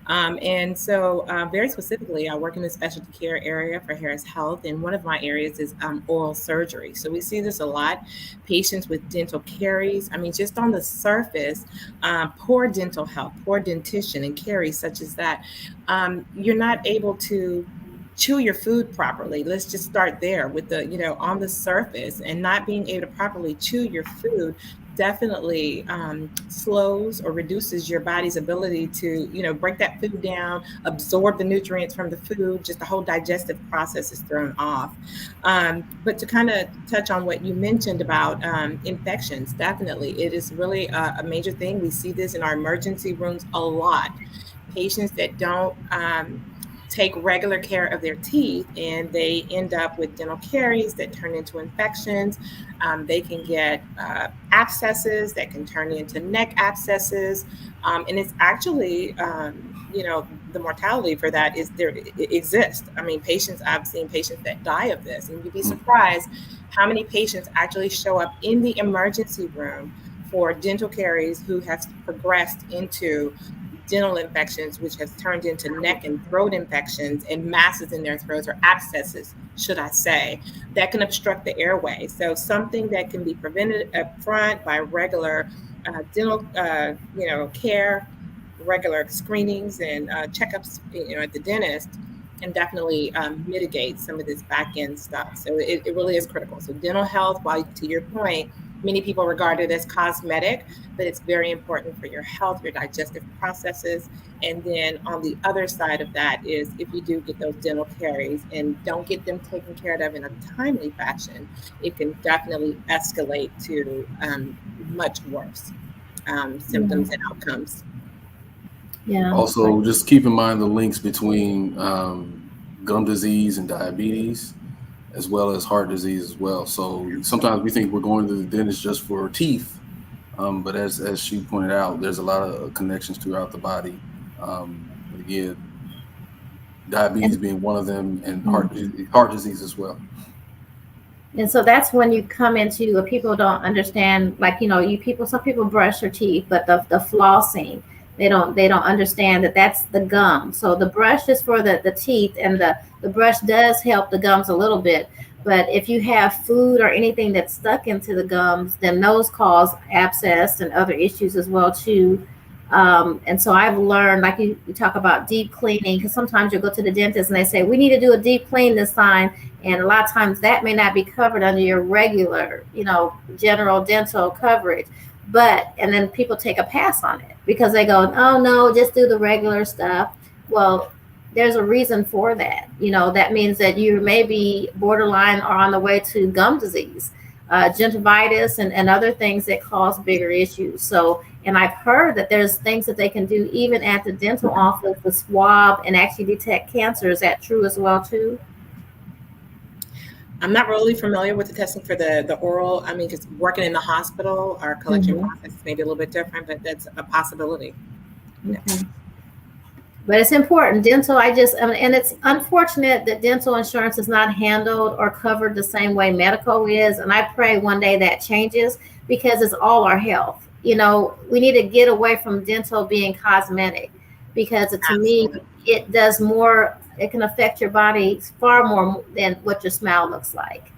And so, very specifically, I work in the specialty care area for Harris Health, and one of my areas is oral surgery. So we see this a lot. Patients with dental caries. I mean, just on the surface, poor dental health, poor dentition, and caries such as that. You're not able to chew your food properly. Let's just start there with on the surface, and not being able to properly chew your food definitely slows or reduces your body's ability to, break that food down, absorb the nutrients from the food. Just the whole digestive process is thrown off. But to kind of touch on what you mentioned about infections, definitely, it is really a major thing. We see this in our emergency rooms a lot. Patients that don't take regular care of their teeth, and they end up with dental caries that turn into infections. They can get abscesses that can turn into neck abscesses. And it's actually, the mortality for that is there, it exists. I mean, I've seen patients that die of this, and you'd be surprised how many patients actually show up in the emergency room for dental caries who have progressed into dental infections, which has turned into neck and throat infections and masses in their throats, or abscesses, should I say, that can obstruct the airway. So something that can be prevented up front by regular dental, care, regular screenings and checkups, at the dentist, can definitely mitigate some of this back end stuff. So it really is critical. So dental health, while to your point, Many people regard it as cosmetic, but it's very important for your health, your digestive processes. And then on the other side of that is if you do get those dental caries and don't get them taken care of in a timely fashion, it can definitely escalate to much worse symptoms and outcomes. Yeah. Also, just keep in mind the links between gum disease and diabetes, as well as heart disease as well. So sometimes we think we're going to the dentist just for teeth, but as she pointed out, there's a lot of connections throughout the body. Again, diabetes being one of them, and heart disease as well. And so that's when you come into people don't understand, like, some people brush their teeth, but the flossing, they don't understand that that's the gum. So the brush is for the teeth, and the brush does help the gums a little bit. But if you have food or anything that's stuck into the gums, then those cause abscess and other issues as well too. And so I've learned, like you talk about deep cleaning, because sometimes you'll go to the dentist and they say, we need to do a deep clean this time. And a lot of times that may not be covered under your regular, general dental coverage. And then people take a pass on it because they go, oh no, just do the regular stuff. Well, there's a reason for that. That means that you may be borderline or on the way to gum disease, gingivitis and other things that cause bigger issues. So, and I've heard that there's things that they can do even at the dental office, the swab, and actually detect cancer. Is that true as well too? I'm not really familiar with the testing for the oral. I mean, because working in the hospital, our collection process is maybe a little bit different, but that's a possibility. Okay. But it's important. Dental, and it's unfortunate that dental insurance is not handled or covered the same way medical is. And I pray one day that changes, because it's all our health. We need to get away from dental being cosmetic, because to me, it does more. It can affect your body far more than what your smile looks like.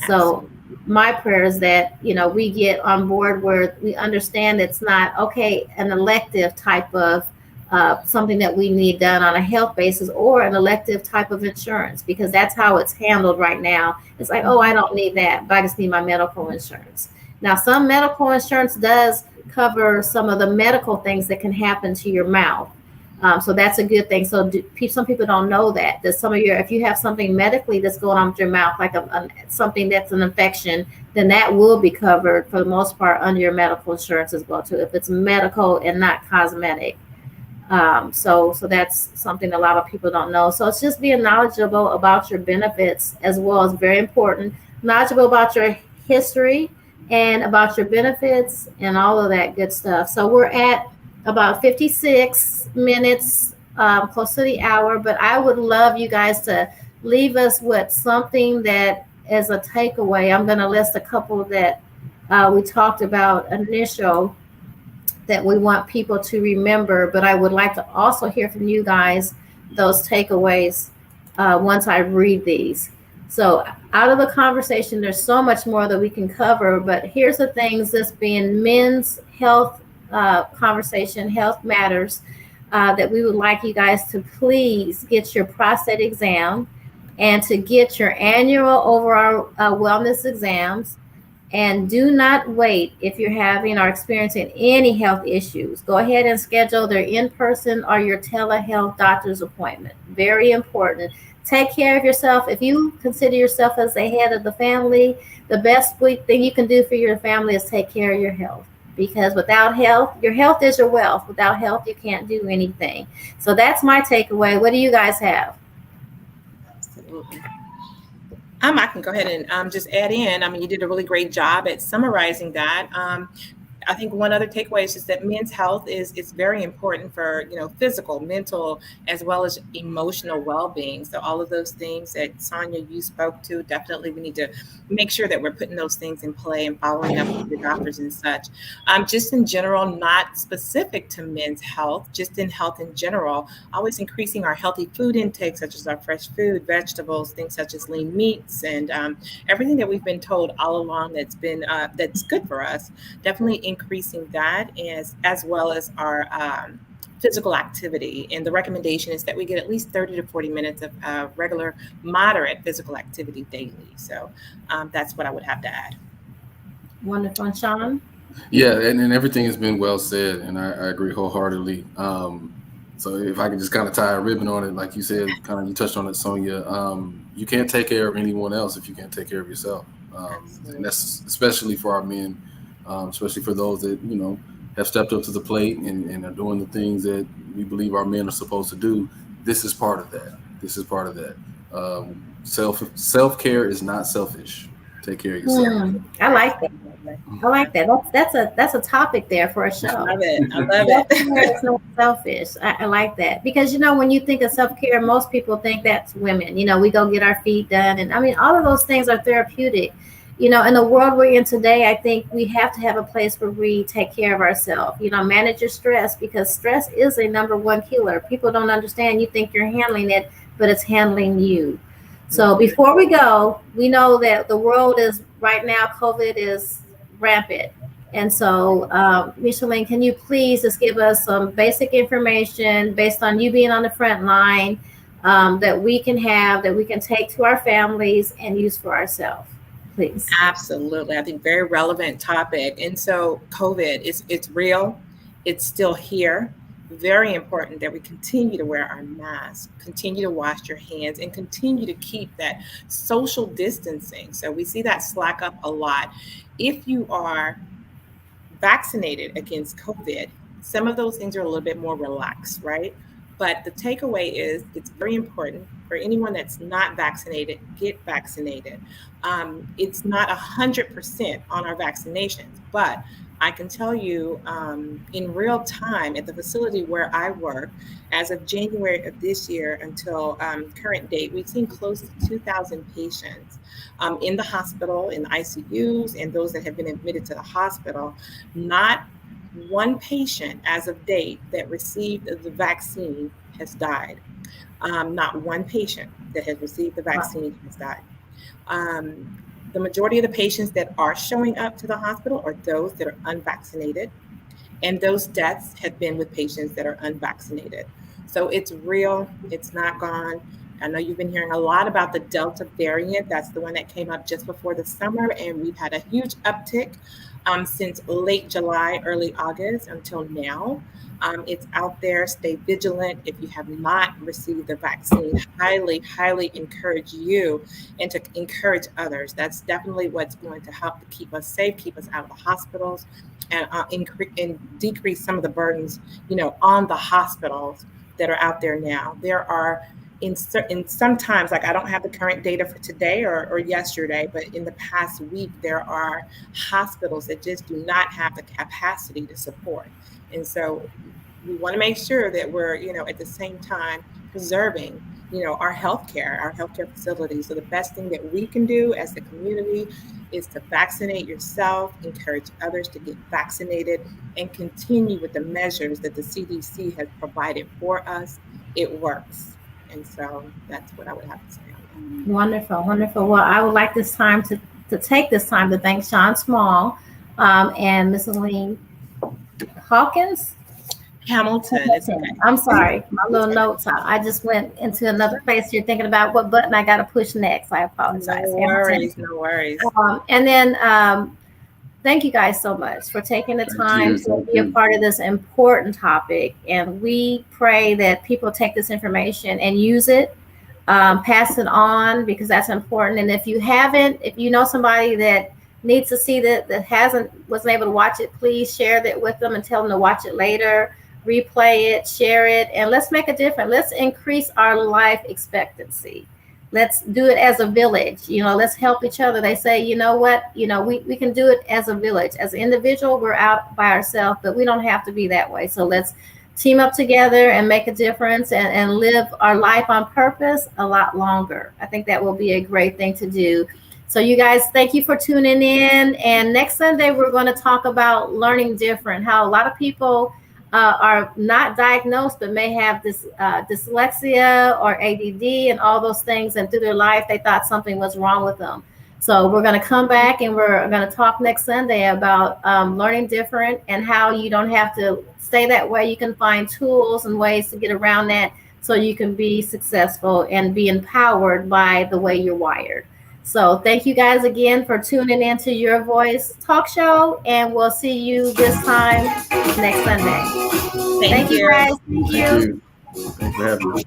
So my prayer is that, we get on board where we understand it's not an elective type of something that we need done on a health basis, or an elective type of insurance, because that's how it's handled right now. It's like, oh, I don't need that, but I just need my medical insurance. Now, some medical insurance does cover some of the medical things that can happen to your mouth. So that's a good thing. So some people don't know that if you have something medically that's going on with your mouth, like something that's an infection, then that will be covered for the most part under your medical insurance as well too, if it's medical and not cosmetic. So that's something a lot of people don't know. So it's just being knowledgeable about your benefits as well is very important. Knowledgeable about your history and about your benefits and all of that good stuff. So we're at about 56 minutes, close to the hour, but I would love you guys to leave us with something that is a takeaway. I'm going to list a couple that we talked about initial that we want people to remember, but I would like to also hear from you guys those takeaways once I read these. So out of the conversation, there's so much more that we can cover, but here's the things that's being men's health conversation, health matters, that we would like you guys to please get your prostate exam and to get your annual overall wellness exams. And do not wait if you're having or experiencing any health issues. Go ahead and schedule their in-person or your telehealth doctor's appointment. Very important. Take care of yourself. If you consider yourself as the head of the family, the best thing you can do for your family is take care of your health. Because without health, your health is your wealth. Without health, you can't do anything. So that's my takeaway. What do you guys have? Absolutely. I can go ahead and just add in. I mean, you did a really great job at summarizing that. I think one other takeaway is just that men's health is very important for, physical, mental, as well as emotional well-being. So all of those things that Sonia, you spoke to, definitely we need to make sure that we're putting those things in play and following up with the doctors and such. Just in general, not specific to men's health, just in health in general, always increasing our healthy food intake, such as our fresh food, vegetables, things such as lean meats, and everything that we've been told all along that's good for us. Definitely increasing that as well as our physical activity. And the recommendation is that we get at least 30 to 40 minutes of regular, moderate physical activity daily. So that's what I would have to add. Wonderful. And Sean? Yeah, and everything has been well said, and I agree wholeheartedly. So if I could just kind of tie a ribbon on it, like you said, kind of you touched on it, Sonia. You can't take care of anyone else if you can't take care of yourself, and that's especially for our men, especially for those that have stepped up to the plate and are doing the things that we believe our men are supposed to do. This is part of that. This is part of that. Self care is not selfish. Take care of yourself. I like that. I like that. That's a topic there for a I show. love it. I love Self-care it. is not selfish. I like that because when you think of self-care, most people think that's women. We go get our feet done, and I mean all of those things are therapeutic. In the world we're in today, I think we have to have a place where we take care of ourselves. Manage your stress because stress is a number one killer. People don't understand. You think you're handling it, but it's handling you. So before we go, we know that the world is right now, COVID is rampant. And so, Micheline, can you please just give us some basic information based on you being on the front line that we can take to our families and use for ourselves, please? Absolutely. I think very relevant topic. And so COVID, it's real. It's still here. Very important that we continue to wear our masks, continue to wash your hands, and continue to keep that social distancing. So we see that slack up a lot. If you are vaccinated against COVID, some of those things are a little bit more relaxed, right? But the takeaway is it's very important for anyone that's not vaccinated, get vaccinated. It's not 100% on our vaccinations, but I can tell you in real time at the facility where I work, as of January of this year until current date, we've seen close to 2,000 patients in the hospital, in the ICUs, and those that have been admitted to the hospital. Not one patient as of date that received the vaccine has died. Not one patient that has received the vaccine has died. The majority of the patients that are showing up to the hospital are those that are unvaccinated, and those deaths have been with patients that are unvaccinated. So it's real, it's not gone. I know you've been hearing a lot about the Delta variant. That's the one that came up just before the summer, and we've had a huge uptick since late July, early August until now. It's out there. Stay vigilant. If you have not received the vaccine, highly, highly encourage you and to encourage others. That's definitely what's going to help to keep us safe, keep us out of the hospitals, and decrease some of the burdens, on the hospitals that are out there now. There are in sometimes, like I don't have the current data for today or yesterday, but in the past week, there are hospitals that just do not have the capacity to support. And so we want to make sure that we're, at the same time preserving, our healthcare facilities. So the best thing that we can do as the community is to vaccinate yourself, encourage others to get vaccinated, and continue with the measures that the CDC has provided for us. It works. And so that's what I would have to say on that. Wonderful, wonderful. Well, I would like this time to take this time to thank Sean Small and Miss Aline Hawkins. Hamilton. Okay. I'm sorry, my little notes. I just went into another place here thinking about what button I got to push next. I apologize. No worries. And then thank you guys so much for taking the time to be a part of this important topic. And we pray that people take this information and use it, pass it on, because that's important. And if you know somebody that needs to see that wasn't able to watch it, please share that with them and tell them to watch it later, replay it, share it, and let's make a difference. Let's increase our life expectancy. Let's do it as a village. Let's help each other. They say, you know what, we can do it as a village. As an individual, we're out by ourselves, but we don't have to be that way. So let's team up together and make a difference and live our life on purpose a lot longer. I think that will be a great thing to do. So you guys, thank you for tuning in. And next Sunday, we're going to talk about learning different, how a lot of people are not diagnosed, but may have this dyslexia or ADD and all those things. And through their life, they thought something was wrong with them. So we're going to come back and we're going to talk next Sunday about learning different and how you don't have to stay that way. You can find tools and ways to get around that so you can be successful and be empowered by the way you're wired. So thank you guys again for tuning into Your Voice Talk Show, and we'll see you this time next Sunday. Thank you guys. Thank you. Thanks for having me.